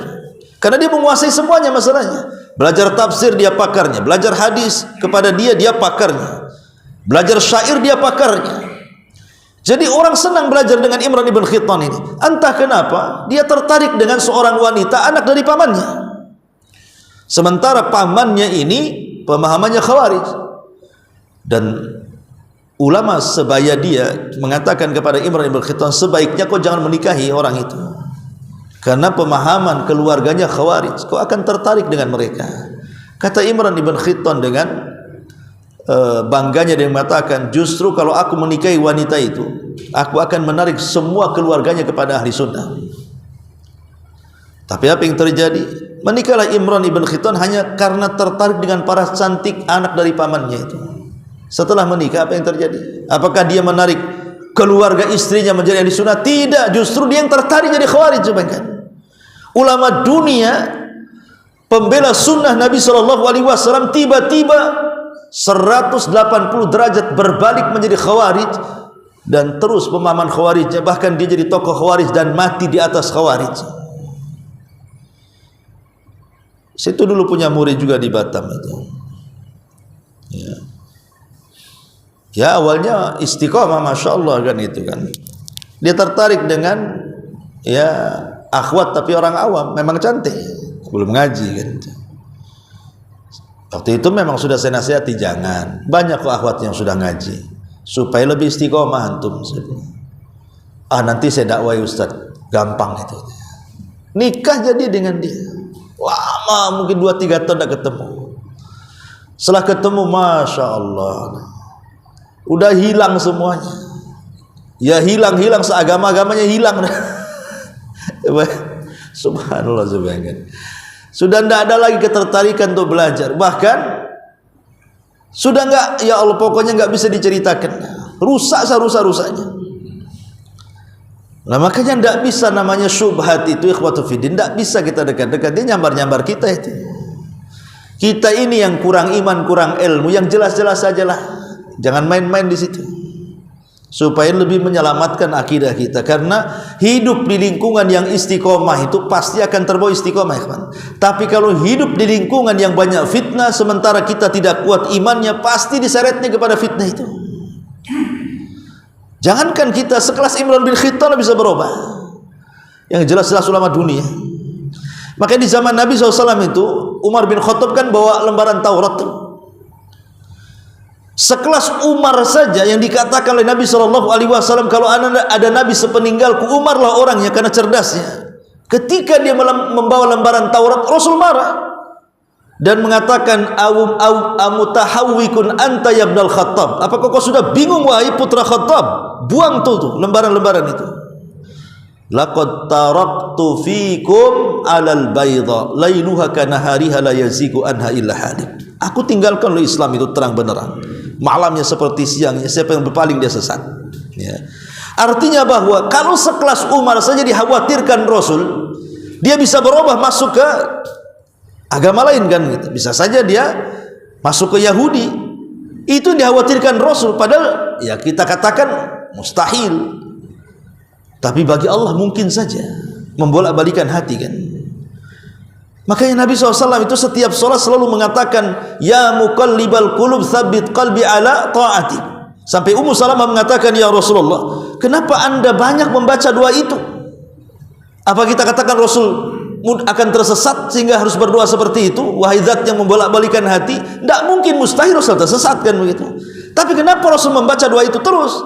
karena dia menguasai semuanya masalahnya. Belajar tafsir dia pakarnya, belajar hadis kepada dia pakarnya, belajar syair dia pakarnya. Jadi orang senang belajar dengan Imran ibn Khittan ini. Entah kenapa dia tertarik dengan seorang wanita anak dari pamannya. Sementara pamannya ini pemahamannya Khawarij. Dan ulama sebaya dia mengatakan kepada Imran ibn Khittan, sebaiknya kau jangan menikahi orang itu, karena pemahaman keluarganya Khawarij, kau akan tertarik dengan mereka. Kata Imran ibn Khittan dengan bangganya dia mengatakan, justru kalau aku menikahi wanita itu, aku akan menarik semua keluarganya kepada ahli sunnah. Tapi apa yang terjadi? Menikahlah Imran ibn Khittan hanya karena tertarik dengan para cantik anak dari pamannya itu. Setelah menikah apa yang terjadi? Apakah dia menarik keluarga istrinya menjadi ahli sunnah? Tidak, justru dia yang tertarik jadi Khawarij. Ulama dunia pembela sunnah Nabi SAW tiba-tiba 180 derajat berbalik menjadi Khawarij, dan terus pemahaman Khawarijnya, bahkan dia jadi tokoh Khawarij dan mati di atas Khawarij. Situ dulu punya murid juga di Batam itu. Ya awalnya istiqomah, masya Allah kan itu kan. Dia tertarik dengan akhwat tapi orang awam, memang cantik, belum ngaji kan. Waktu itu memang sudah saya nasihati, jangan, banyak kok akhwat yang sudah ngaji, supaya lebih istiqomah antum. Nanti saya dakwai Ustaz, gampang itu. Nikah jadi dengan dia, lama mungkin 2-3 tahun tidak ketemu. Setelah ketemu, Masya Allah, udah hilang semuanya. Ya hilang seagama-agamanya hilang. Subhanallah, subhanallah. Sudah tidak ada lagi ketertarikan untuk belajar. Bahkan sudah enggak, ya Allah, pokoknya enggak bisa diceritakan. Rusak serusak-rusaknya. Nah, makanya tidak bisa namanya syubhat itu, ikhwatu fiddin, tidak bisa kita dekat-dekat. Dia nyambar-nyambar kita itu. Kita ini yang kurang iman, kurang ilmu, yang jelas-jelas sajalah. Jangan main-main di situ. Supaya lebih menyelamatkan akidah kita. Karena hidup di lingkungan yang istiqomah itu pasti akan terbawa istiqomah, ikhwan. Tapi kalau hidup di lingkungan yang banyak fitnah, sementara kita tidak kuat imannya, pasti diseretnya kepada fitnah itu. Jangankan kita sekelas Imran bin Khattab bisa berubah. Yang jelas-jelas ulama dunia. Makanya di zaman Nabi SAW itu, Umar bin Khattab kan bawa lembaran Taurat tuh. Sekelas Umar saja yang dikatakan oleh Nabi SAW, kalau ada Nabi sepeninggalku, Umar lah orangnya karena cerdasnya. Ketika dia membawa lembaran Taurat, Rasul marah dan mengatakan, amutahawwikun anta ya ibnal Khattab, apakah kau sudah bingung wahai putra Khattab? Buang tuh lembaran-lembaran itu. Laqad taraktu fikum alal bayda lailuha kanahariha la yazigu anha illa halik. Aku tinggalkan lo Islam itu terang benerang, malamnya seperti siangnya, siapa yang berpaling dia sesat, ya. Artinya bahwa kalau sekelas Umar saja dikhawatirkan Rasul, dia bisa berubah masuk ke agama lain kan gitu. Bisa saja dia masuk ke Yahudi. Itu dikhawatirkan Rasul, padahal ya kita katakan mustahil. Tapi bagi Allah mungkin saja membolak-balikan hati kan. Makanya Nabi SAW itu setiap sholat selalu mengatakan, ya muqallibal qulub tsabbit qalbi ala ta'atik. Sampai Ummu Salamah mengatakan, ya Rasulullah, kenapa anda banyak membaca doa itu? Apa kita katakan Rasul akan tersesat sehingga harus berdoa seperti itu? Wahai zat yang membolak-balikan hati, tidak mungkin, mustahil Rasul tersesat kan begitu. Tapi kenapa Rasul membaca doa itu terus?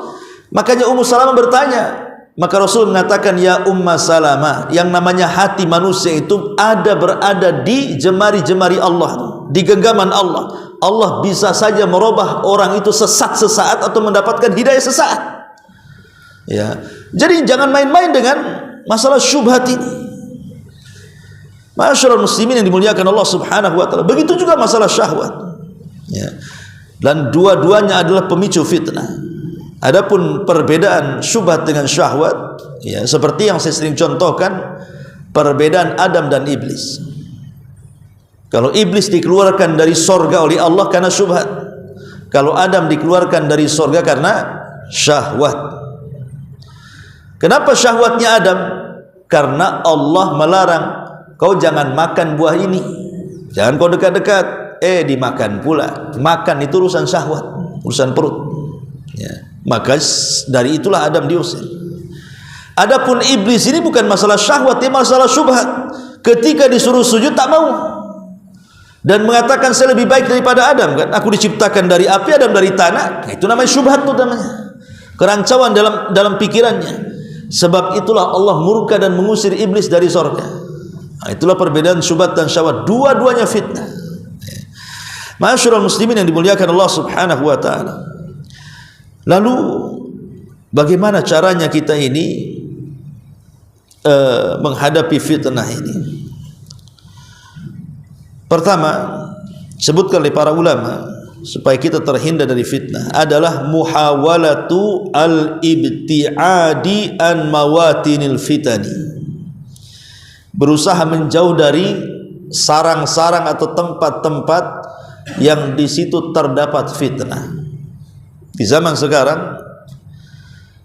Makanya Ummu Salamah bertanya, maka Rasul mengatakan, ya Umma Salamah, yang namanya hati manusia itu berada di jemari-jemari Allah, di genggaman Allah. Allah bisa saja merubah orang itu sesat sesaat atau mendapatkan hidayah sesaat. Ya, jadi jangan main-main dengan masalah syubhat ini. Ma'asyiral muslimin yang dimuliakan Allah Subhanahu wa taala. Begitu juga masalah syahwat. Ya. Dan dua-duanya adalah pemicu fitnah. Adapun perbedaan syubhat dengan syahwat, ya, seperti yang saya sering contohkan, perbedaan Adam dan iblis. Kalau iblis dikeluarkan dari sorga oleh Allah karena syubhat, kalau Adam dikeluarkan dari sorga karena syahwat. Kenapa syahwatnya Adam? Karena Allah melarang, kau jangan makan buah ini, jangan kau dekat-dekat, dimakan pula. Makan itu urusan syahwat, urusan perut, ya. Maka dari itulah Adam diusir. Adapun iblis ini bukan masalah syahwat, dia masalah syubhat. Ketika disuruh sujud tak mau dan mengatakan saya lebih baik daripada Adam kan, aku diciptakan dari api, Adam dari tanah. Nah, itu namanya syubhat tuh namanya. Kerancuan dalam pikirannya. Sebab itulah Allah murka dan mengusir iblis dari surga. Nah, itulah perbedaan syubhat dan syahwat. Dua-duanya fitnah. Ma'asyiral muslimin yang dimuliakan Allah Subhanahu wa taala. Lalu bagaimana caranya kita ini menghadapi fitnah ini? Pertama, sebutkan oleh para ulama supaya kita terhindar dari fitnah adalah muhawalatu al-ibti'adi an mawatinil fitani. Berusaha menjauh dari sarang-sarang atau tempat-tempat yang di situ terdapat fitnah. Di zaman sekarang,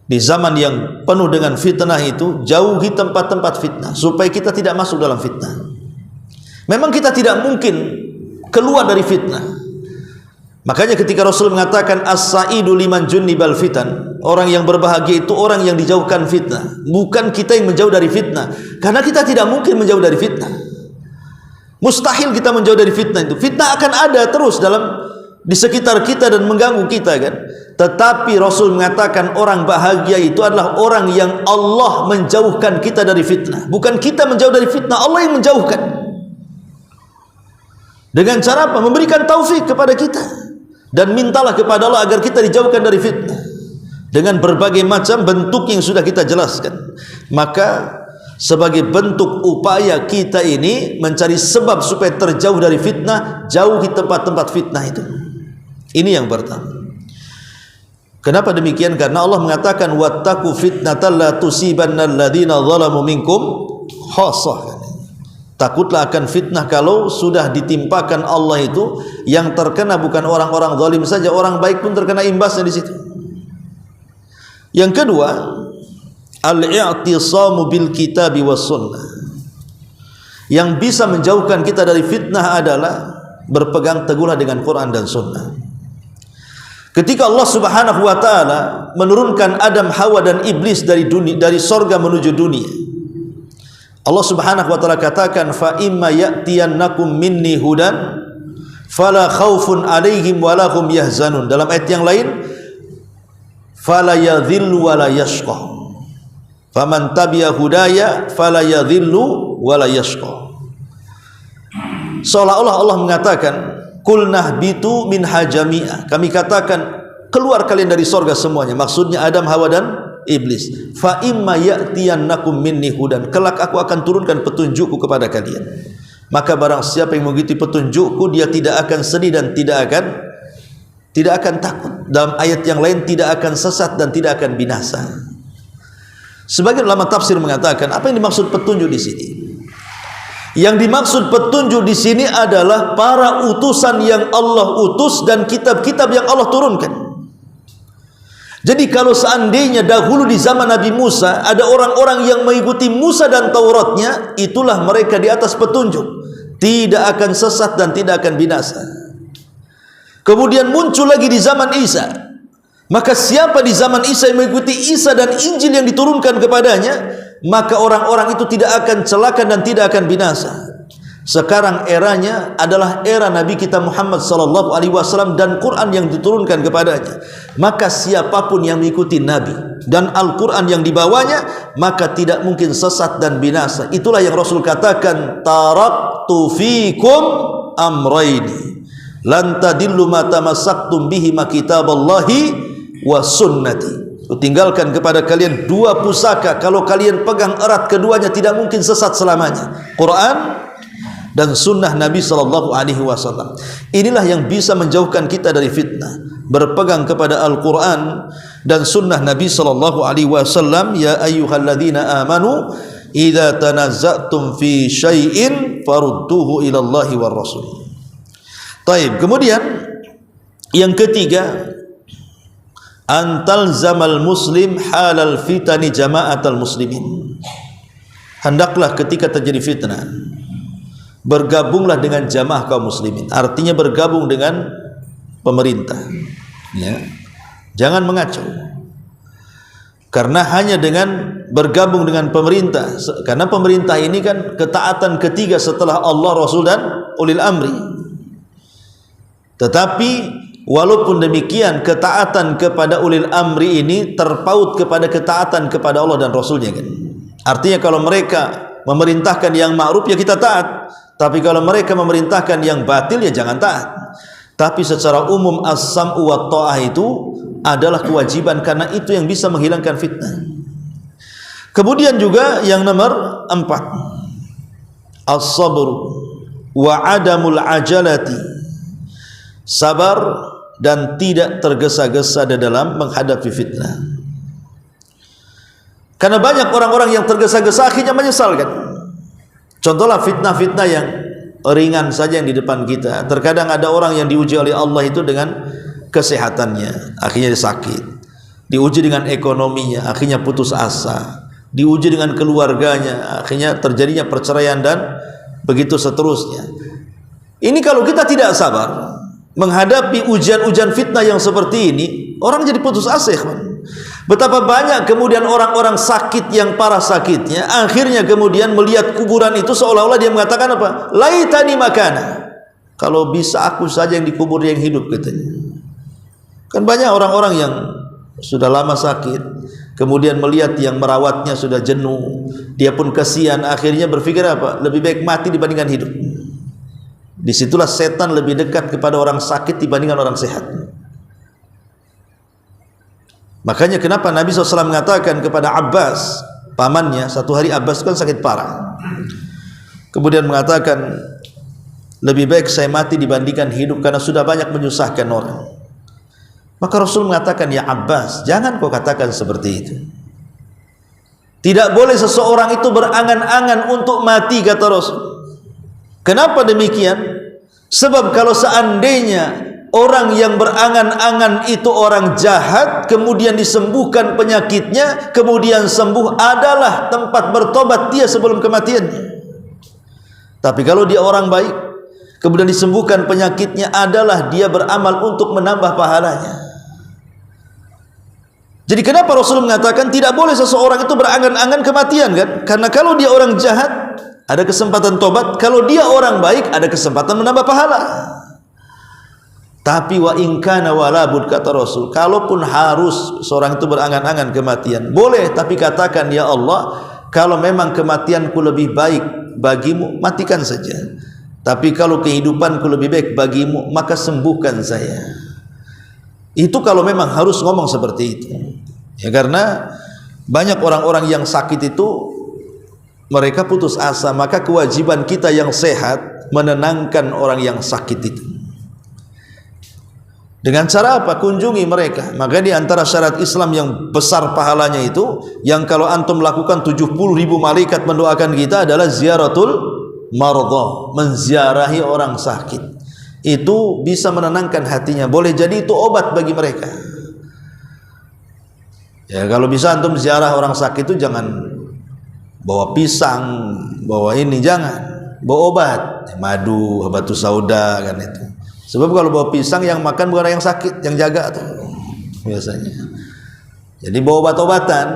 di zaman yang penuh dengan fitnah itu, jauhi tempat-tempat fitnah supaya kita tidak masuk dalam fitnah. Memang kita tidak mungkin keluar dari fitnah. Makanya ketika Rasul mengatakan as-sa'idu liman junnibal fitan, orang yang berbahagia itu orang yang dijauhkan fitnah, bukan kita yang menjauh dari fitnah. Karena kita tidak mungkin menjauh dari fitnah. Mustahil kita menjauh dari fitnah itu. Fitnah akan ada terus di sekitar kita dan mengganggu kita kan. Tetapi Rasul mengatakan orang bahagia itu adalah orang yang Allah menjauhkan kita dari fitnah. Bukan kita menjauh dari fitnah, Allah yang menjauhkan. Dengan cara apa? Memberikan taufik kepada kita. Dan mintalah kepada Allah agar kita dijauhkan dari fitnah dengan berbagai macam bentuk yang sudah kita jelaskan. Maka sebagai bentuk upaya kita ini mencari sebab supaya terjauh dari fitnah, jauhi tempat-tempat fitnah itu. Ini yang pertama. Kenapa demikian? Karena Allah mengatakan wattaqu fitnatan la tusibanna alladziina zalamu minkum khassah. Takutlah akan fitnah kalau sudah ditimpakan Allah itu, yang terkena bukan orang-orang zalim saja, orang baik pun terkena imbasnya di situ. Yang kedua, al-i'tisamu bil kitabi was sunnah. Yang bisa menjauhkan kita dari fitnah adalah berpegang teguhlah dengan Quran dan sunnah. Ketika Allah Subhanahu wa taala menurunkan Adam, Hawa dan iblis dari dunia, dari sorga menuju dunia, Allah Subhanahu wa taala katakan fa imma ya'tiyannakum minni hudan fala khaufun 'alaihim wa lahum yahzanun. Dalam ayat yang lain fala yadhillu wa la yashqa. Faman tabi'a hudaya fala yadhillu wa la yashqa. Seolah-olah Allah mengatakan qul nahbitu min hajami'a. Kami katakan keluar kalian dari sorga semuanya. Maksudnya Adam, Hawa dan iblis. Fa imma ya'tiyannakum minni hudan, kelak aku akan turunkan petunjukku kepada kalian. Maka barang siapa yang mengikuti petunjukku, dia tidak akan sedih dan tidak akan takut. Dalam ayat yang lain, tidak akan sesat dan tidak akan binasa. Sebagian ulama tafsir mengatakan, apa yang dimaksud petunjuk di sini? Yang dimaksud petunjuk di sini adalah para utusan yang Allah utus dan kitab-kitab yang Allah turunkan. Jadi kalau seandainya dahulu di zaman Nabi Musa ada orang-orang yang mengikuti Musa dan Tauratnya, itulah mereka di atas petunjuk, tidak akan sesat dan tidak akan binasa. Kemudian muncul lagi di zaman Isa. Maka siapa di zaman Isa yang mengikuti Isa dan Injil yang diturunkan kepadanya, maka orang-orang itu tidak akan celaka dan tidak akan binasa. Sekarang eranya adalah era Nabi kita Muhammad sallallahu alaihi wasallam dan Quran yang diturunkan kepadanya. Maka siapapun yang mengikuti Nabi dan Al-Quran yang dibawanya, maka tidak mungkin sesat dan binasa. Itulah yang Rasul katakan, taraktu fikum amraini lan tadillu ma tamassaktum bihi ma kitaballahi wa sunnati. Tinggalkan kepada kalian dua pusaka, kalau kalian pegang erat keduanya tidak mungkin sesat selamanya, Quran dan sunnah Nabi sallallahu alaihi wasallam. Inilah yang bisa menjauhkan kita dari fitnah, berpegang kepada Al-Quran dan sunnah Nabi sallallahu alaihi wasallam. Ya ayyuhalladzina amanu idza tanazza'tum fi syai'in farudduhu ila Allahi war Rasul. Baik, kemudian yang ketiga, antal zamal muslim halal fitani jama'atal muslimin. Hendaklah ketika terjadi fitnah, bergabunglah dengan jamaah kaum muslimin. Artinya bergabung dengan pemerintah, ya. Jangan mengacau. Karena hanya dengan bergabung dengan pemerintah, karena pemerintah ini kan ketaatan ketiga setelah Allah, Rasul dan ulil amri. Tetapi walaupun demikian, ketaatan kepada ulil amri ini terpaut kepada ketaatan kepada Allah dan Rasulnya, kan? Artinya kalau mereka memerintahkan yang ma'ruf, ya kita taat. Tapi kalau mereka memerintahkan yang batil, ya jangan taat. Tapi secara umum as-sam'u wa ta'ah itu adalah kewajiban, karena itu yang bisa menghilangkan fitnah. Kemudian juga yang nomor 4, as-sabr wa adamul ajalati, sabar dan tidak tergesa-gesa di dalam menghadapi fitnah. Karena banyak orang-orang yang tergesa-gesa akhirnya menyesal, kan? Contohlah fitnah-fitnah yang ringan saja yang di depan kita. Terkadang ada orang yang diuji oleh Allah itu dengan kesehatannya, akhirnya dia sakit. Diuji dengan ekonominya, akhirnya putus asa. Diuji dengan keluarganya, akhirnya terjadinya perceraian dan begitu seterusnya. Ini kalau kita tidak sabar menghadapi ujian-ujian fitnah yang seperti ini, orang jadi putus asa, kan? Betapa banyak kemudian orang-orang sakit yang parah sakitnya, akhirnya kemudian melihat kuburan itu seolah-olah dia mengatakan apa? Laitani makana, kalau bisa aku saja yang dikubur yang hidup, katanya. Kan banyak orang-orang yang sudah lama sakit, kemudian melihat yang merawatnya sudah jenuh, dia pun kasihan, akhirnya berpikir apa? Lebih baik mati dibandingkan hidup. Disitulah setan lebih dekat kepada orang sakit dibandingkan orang sehat. Makanya kenapa Nabi SAW mengatakan kepada Abbas, pamannya, satu hari Abbas kan sakit parah, kemudian mengatakan, lebih baik saya mati dibandingkan hidup karena sudah banyak menyusahkan orang. Maka Rasul mengatakan, ya Abbas, jangan kau katakan seperti itu. Tidak boleh seseorang itu berangan-angan untuk mati, kata Rasul. Kenapa demikian? Sebab kalau seandainya orang yang berangan-angan itu orang jahat, kemudian disembuhkan penyakitnya, kemudian sembuh, adalah tempat bertobat dia sebelum kematiannya. Tapi kalau dia orang baik, kemudian disembuhkan penyakitnya, adalah dia beramal untuk menambah pahalanya. Jadi kenapa Rasul mengatakan tidak boleh seseorang itu berangan-angan kematian, kan? Karena kalau dia orang jahat, ada kesempatan tobat. Kalau dia orang baik, ada kesempatan menambah pahala. Tapi wa in kana walabud, kata Rasul, kalaupun harus seorang itu berangan-angan kematian, boleh, tapi katakan, ya Allah, kalau memang kematianku lebih baik bagimu, matikan saja. Tapi kalau kehidupanku lebih baik bagimu, maka sembuhkan saya. Itu kalau memang harus ngomong seperti itu. Ya, karena banyak orang-orang yang sakit itu mereka putus asa, maka kewajiban kita yang sehat menenangkan orang yang sakit itu. Dengan cara apa? Kunjungi mereka. Maka di antara syarat Islam yang besar pahalanya itu, yang kalau antum lakukan 70.000 malaikat mendoakan kita, adalah ziaratul mardha, menziarahi orang sakit. Itu bisa menenangkan hatinya. Boleh jadi itu obat bagi mereka. Ya, kalau bisa antum ziarah orang sakit itu jangan bawa pisang, bawa ini, jangan. Bawa obat, madu, batu sauda, kan itu. Sebab kalau bawa pisang yang makan bukan yang sakit, yang jaga tuh biasanya. Jadi bawa obat-obatan,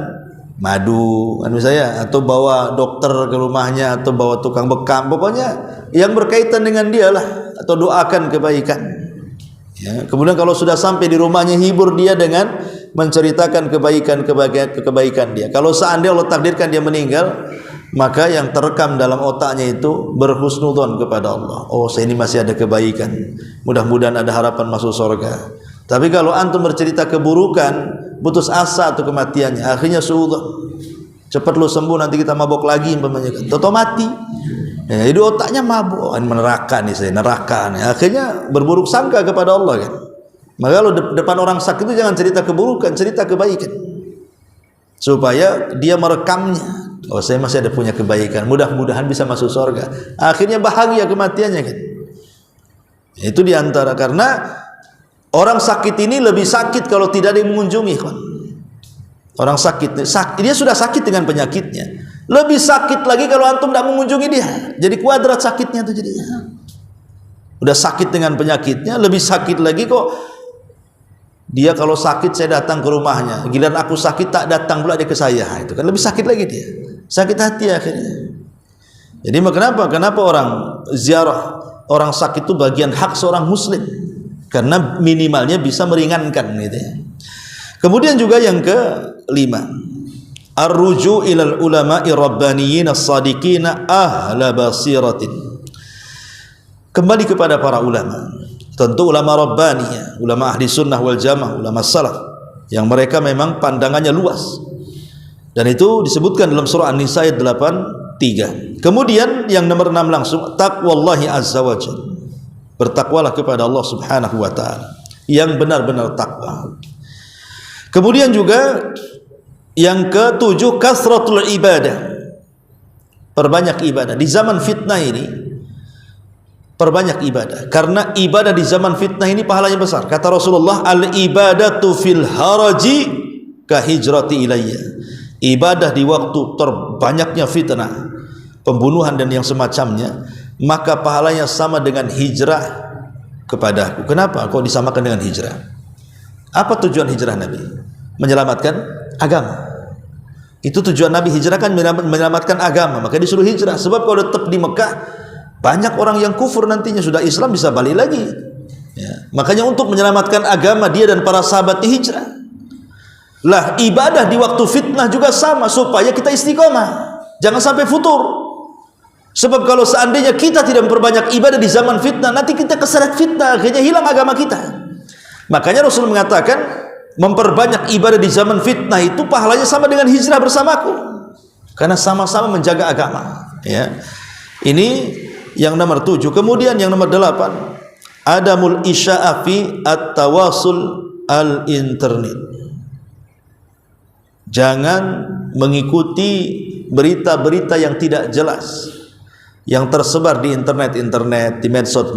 madu, kan misalnya, atau bawa dokter ke rumahnya, atau bawa tukang bekam, pokoknya yang berkaitan dengan dia lah, atau doakan kebaikan. Ya, kemudian kalau sudah sampai di rumahnya, hibur dia dengan menceritakan kebaikan dia. Kalau seandainya Allah takdirkan dia meninggal, maka yang terekam dalam otaknya itu berhusnudzon kepada Allah. Oh, saya ini masih ada kebaikan, mudah-mudahan ada harapan masuk surga. Tapi kalau antum bercerita keburukan, putus asa atau kematiannya, akhirnya suudzon, cepat lu sembuh, nanti kita mabok lagi, toto mati. Ya, jadi otaknya mabuk, neraka nih saya, neraka nih. Akhirnya berburuk sangka kepada Allah, kan. Maka kalau depan orang sakit itu jangan cerita keburukan, cerita kebaikan, supaya dia merekamnya. Oh, saya masih ada punya kebaikan, mudah-mudahan bisa masuk surga. Akhirnya bahagia kematiannya, kan. Itu diantara, karena orang sakit ini lebih sakit kalau tidak ada yang mengunjungi, kan. Orang sakit, dia sudah sakit dengan penyakitnya, lebih sakit lagi kalau antum tidak mengunjungi dia. Jadi kuadrat sakitnya itu jadinya. Udah sakit dengan penyakitnya, lebih sakit lagi kok. Dia kalau sakit saya datang ke rumahnya, giliran aku sakit tak datang pula dia ke saya. Itu kan lebih sakit lagi dia. Sakit hati akhirnya. Jadi kenapa orang ziarah orang sakit itu bagian hak seorang muslim, karena minimalnya bisa meringankan, gitu ya. Kemudian juga yang kelima, ar-ruju' ilal ulama'i rabbaniyin as-sadiqin ahla basiratin. Kembali kepada para ulama. Tentu ulama rabbani, ulama ahli sunnah wal jamaah, ulama salaf, yang mereka memang pandangannya luas. Dan itu disebutkan dalam surah An-Nisa ayat 83. Kemudian yang nomor 6 langsung, taqwallahi azza wa jalla. Bertakwalah kepada Allah Subhanahu wa taala, yang benar-benar takwa. Kemudian juga yang ketujuh, kasratul ibadah. Perbanyak ibadah. Di zaman fitnah ini perbanyak ibadah, karena ibadah di zaman fitnah ini pahalanya besar. Kata Rasulullah, al-ibadatu fil haraji ka hijrati ilayya. Ibadah di waktu terbanyaknya fitnah, pembunuhan dan yang semacamnya, maka pahalanya sama dengan hijrah kepadaku. Kenapa kok disamakan dengan hijrah? Apa tujuan hijrah Nabi? Menyelamatkan agama. Itu tujuan Nabi, hijrah kan menyelamatkan agama, maka disuruh hijrah. Sebab kalau tetap di Mekah, banyak orang yang kufur nantinya, sudah Islam bisa balik lagi, ya. Makanya untuk menyelamatkan agama, dia dan para sahabat hijrah. Lah, ibadah di waktu fitnah juga sama, supaya kita istiqomah, jangan sampai futur. Sebab kalau seandainya kita tidak memperbanyak ibadah di zaman fitnah, nanti kita keseret fitnah, akhirnya hilang agama kita. Makanya Rasul mengatakan, memperbanyak ibadah di zaman fitnah itu pahalanya sama dengan hijrah bersamaku, karena sama-sama menjaga agama. Ya, ini yang nomor 7. Kemudian yang nomor 8, adamul isya'a fi at-tawasul al-internet. Jangan mengikuti berita-berita yang tidak jelas yang tersebar di internet, di medsos.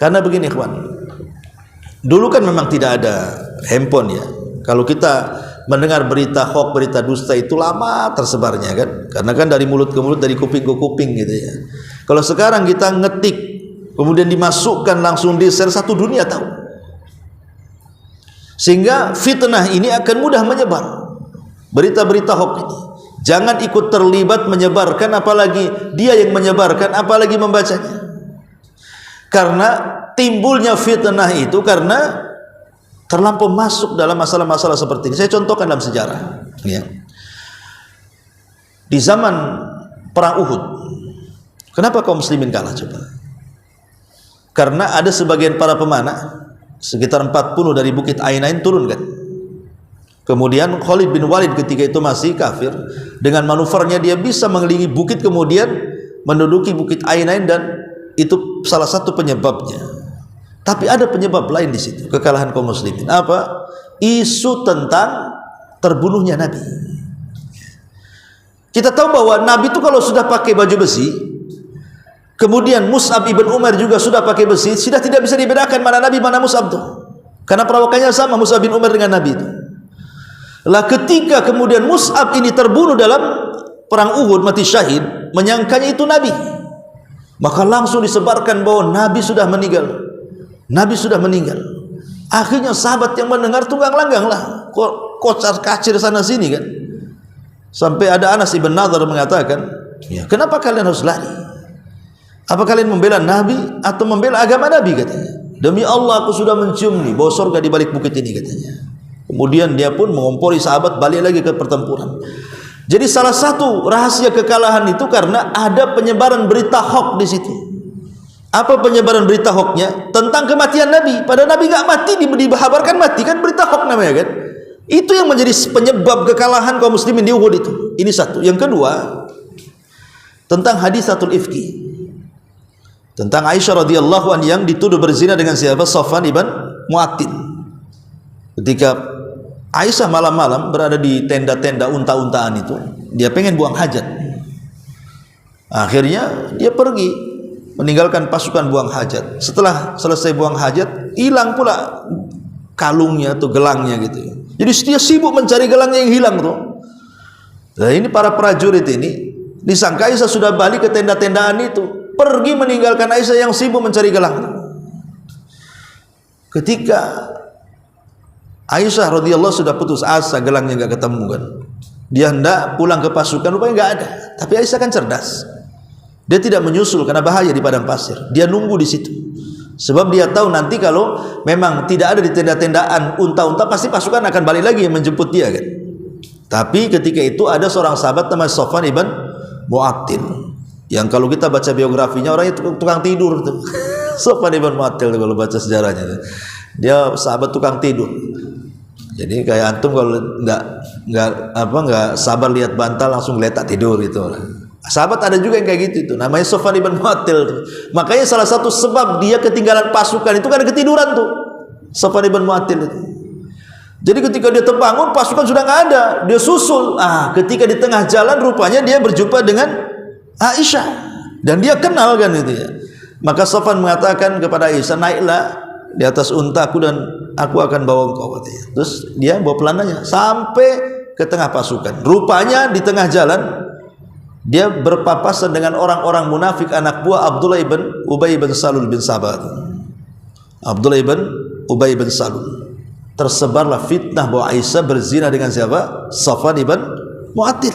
Karena begini ikhwan, dulu kan memang tidak ada handphone ya. Kalau kita mendengar berita hoax, berita dusta itu lama tersebarnya kan, karena kan dari mulut ke mulut, dari kuping ke kuping gitu ya. Kalau sekarang kita ngetik kemudian dimasukkan langsung di share, satu dunia tahu, sehingga fitnah ini akan mudah menyebar. Berita-berita hoax ini jangan ikut terlibat menyebarkan, apalagi dia yang menyebarkan, apalagi membacanya. Karena timbulnya fitnah itu karena terlampau masuk dalam masalah-masalah seperti ini. Saya contohkan dalam sejarah ya. Di zaman perang Uhud, kenapa kaum muslimin kalah coba? Karena ada sebagian para pemanah, sekitar 40 dari Bukit Ainain turun kan. Kemudian Khalid bin Walid ketika itu masih kafir, dengan manuvernya dia bisa mengelilingi bukit kemudian menduduki Bukit Ainain, dan itu salah satu penyebabnya. Tapi ada penyebab lain di situ, kekalahan kaum muslimin. Apa? Isu tentang terbunuhnya Nabi. Kita tahu bahwa Nabi itu kalau sudah pakai baju besi, kemudian Mus'ab ibn Umar juga sudah pakai besi, sudah tidak bisa dibedakan mana Nabi mana Mus'ab itu, karena perawakannya sama Mus'ab bin Umar dengan Nabi itu. Lah ketika kemudian Mus'ab ini terbunuh dalam perang Uhud, mati syahid, menyangkanya itu Nabi, maka langsung disebarkan bahwa Nabi sudah meninggal. Nabi sudah meninggal. Akhirnya sahabat yang mendengar tunggang langgang lah, kocar kacir sana sini kan. Sampai ada Anas ibn Nadhr mengatakan, ya, kenapa kalian harus lari? Apa kalian membela Nabi atau membela agama Nabi, katanya. Demi Allah aku sudah mencium nih bau surga di balik bukit ini, katanya. Kemudian dia pun mengompori sahabat balik lagi ke pertempuran. Jadi salah satu rahasia kekalahan itu karena ada penyebaran berita hoax di situ. Apa penyebaran berita hoaxnya? Tentang kematian Nabi. Padahal Nabi gak mati, dihabarkan mati, kan berita hoax namanya kan. Itu yang menjadi penyebab kekalahan kaum muslimin di Uhud itu. Ini satu. Yang kedua, tentang hadisatul ifki, tentang Aisyah radhiyallahu anha yang dituduh berzina dengan siapa? Safwan ibn Mu'attil. Ketika Aisyah malam-malam berada di tenda-tenda unta-untaan itu, dia pengen buang hajat. Akhirnya dia pergi meninggalkan pasukan buang hajat. Setelah selesai buang hajat, hilang pula kalungnya atau gelangnya gitu. Jadi dia sibuk mencari gelangnya yang hilang tuh. Nah ini para prajurit ini disangka Aisyah sudah balik ke tenda-tendaan itu, pergi meninggalkan Aisyah yang sibuk mencari gelang. Ketika Aisyah radhiyallahu sudah putus asa, gelangnya nggak ketemu kan, dia hendak pulang ke pasukan, rupanya nggak ada. Tapi Aisyah kan cerdas, dia tidak menyusul karena bahaya di padang pasir. Dia nunggu di situ, sebab dia tahu nanti kalau memang tidak ada di tenda-tendaan unta-unta, pasti pasukan akan balik lagi menjemput dia kan. Tapi ketika itu ada seorang sahabat namanya Safwan ibn Mu'attil, yang kalau kita baca biografinya orangnya tukang tidur tuh. Safwan ibn Mu'attil kalau baca sejarahnya, dia sahabat tukang tidur. Jadi kayak antum kalau nggak sabar lihat bantal langsung letak tidur gitu. Sahabat ada juga yang kayak gitu itu, namanya Safwan ibn Mu'attil. Makanya salah satu sebab dia ketinggalan pasukan itu karena ketiduran tuh, Safwan ibn Mu'attil itu. Jadi ketika dia terbangun pasukan sudah nggak ada, dia susul. Ketika di tengah jalan rupanya dia berjumpa dengan Aisyah dan dia kenal kan itu ya. Maka Safwan mengatakan kepada Aisyah, naiklah di atas untaku dan aku akan bawa engkau, katanya. Terus dia bawa pelananya sampai ke tengah pasukan. Rupanya di tengah jalan dia berpapasan dengan orang-orang munafik anak buah Abdullah ibn Ubay bin Salul bin Sabah. Abdullah ibn Ubay bin Salul. Tersebarlah fitnah bahwa Aisyah berzina dengan siapa? Safwan ibn Mu'attil.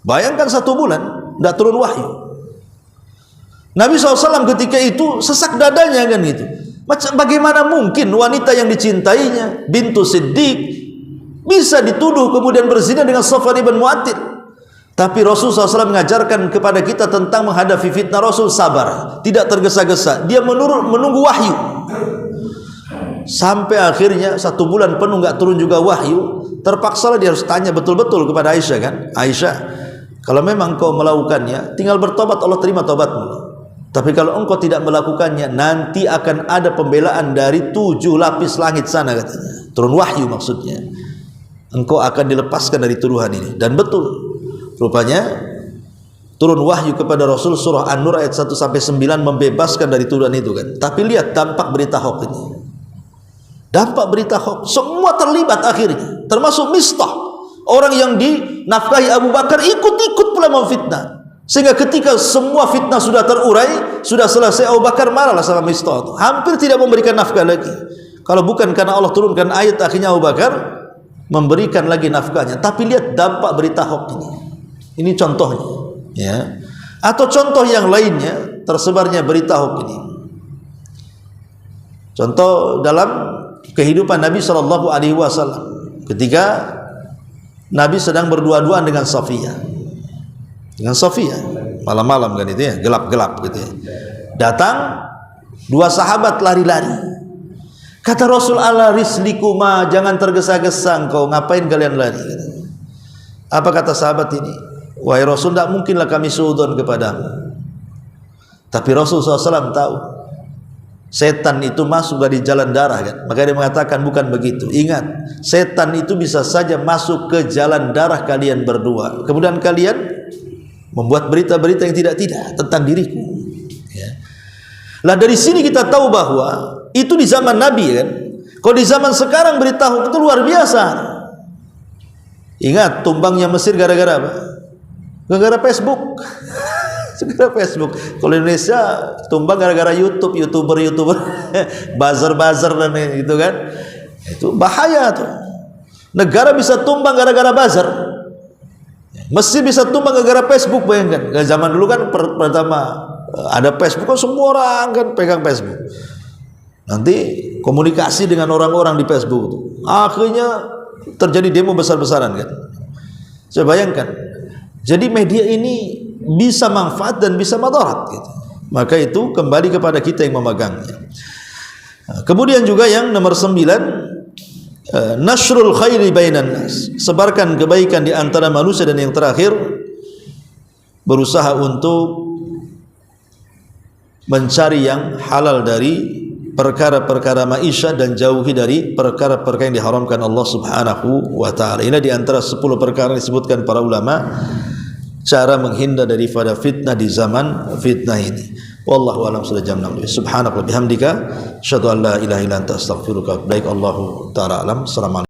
Bayangkan 1 bulan tidak turun wahyu. Nabi SAW ketika itu sesak dadanya kan gitu. Bagaimana mungkin wanita yang dicintainya, bintu Siddiq, bisa dituduh kemudian berzina dengan Safwan ibn Mu'attil? Tapi Rasul SAW mengajarkan kepada kita tentang menghadapi fitnah. Rasul sabar, tidak tergesa-gesa. Dia menunggu wahyu. Sampai akhirnya 1 bulan penuh enggak turun juga wahyu. Terpaksalah dia harus tanya betul-betul kepada Aisyah kan. Aisyah, kalau memang kau melakukannya, tinggal bertobat, Allah terima tobatmu. Tapi kalau engkau tidak melakukannya, nanti akan ada pembelaan dari 7 lapis langit sana katanya. Turun wahyu maksudnya. Engkau akan dilepaskan dari tuduhan ini. Dan betul. Rupanya turun wahyu kepada Rasul surah An-Nur ayat 1-9 membebaskan dari tuduhan itu kan. Tapi lihat dampak berita hoax ini. Dampak berita hoax semua terlibat akhirnya, termasuk Mistah, orang yang dinafkahi Abu Bakar, ikut-ikut pula memfitnah. Sehingga ketika semua fitnah sudah terurai, sudah selesai, Abu Bakar marahlah sama Mistah itu. Hampir tidak memberikan nafkah lagi. Kalau bukan karena Allah turunkan ayat, akhirnya Abu Bakar memberikan lagi nafkahnya. Tapi lihat dampak berita hoax ini. Ini contohnya, ya. Atau contoh yang lainnya tersebarnya berita hoax ini. Contoh dalam kehidupan Nabi SAW, ketika Nabi sedang berdua-duaan dengan Safiyah. Malam-malam kan itu ya, gelap-gelap gitu ya. Datang 2 sahabat lari-lari. Kata Rasul, ala rislikuma, jangan tergesa-gesa engkau, ngapain kalian lari? Apa kata sahabat ini? Wahai Rasul, tidak mungkinlah kami suudzon kepadamu. Tapi Rasul SAW tahu setan itu masuk dari jalan darah kan. Maka dia mengatakan bukan begitu. Ingat, setan itu bisa saja masuk ke jalan darah kalian berdua. Kemudian kalian membuat berita-berita yang tidak-tidak tentang diriku. Ya. Lah dari sini kita tahu bahwa itu di zaman Nabi kan. Kalau di zaman sekarang berita hoax itu luar biasa. Ingat tumbangnya Mesir gara-gara apa? Gara-gara Facebook. Gara-gara Facebook. Kalau Indonesia tumbang gara-gara YouTube, YouTuber buzzer dan itu kan. Itu bahaya tuh. Negara bisa tumbang gara-gara buzzer. Mesir bisa tumbang gara-gara Facebook, bayangkan. Zaman dulu kan pertama ada Facebook kan semua orang kan pegang Facebook. Nanti komunikasi dengan orang-orang di Facebook itu. Akhirnya terjadi demo besar-besaran kan. Saya bayangkan. Jadi media ini bisa manfaat dan bisa madarat gitu. Maka itu kembali kepada kita yang memegangnya. Kemudian juga yang nomor 9, nasrul khairi bainan nas, sebarkan kebaikan di antara manusia. Dan yang terakhir, berusaha untuk mencari yang halal dari perkara-perkara maisha dan jauhi dari perkara-perkara yang diharamkan Allah Subhanahu wa taala. Ini di antara 10 perkara yang disebutkan para ulama, cara menghindar daripada fitnah di zaman fitnah ini. Wallahu a'lam. Sudah jam 6. Subhanallah bihamdika asyhadu an la ilaha illa anta astaghfiruka wa atubu ilaik. Allahu ta'ala alam. Assalamualaikum.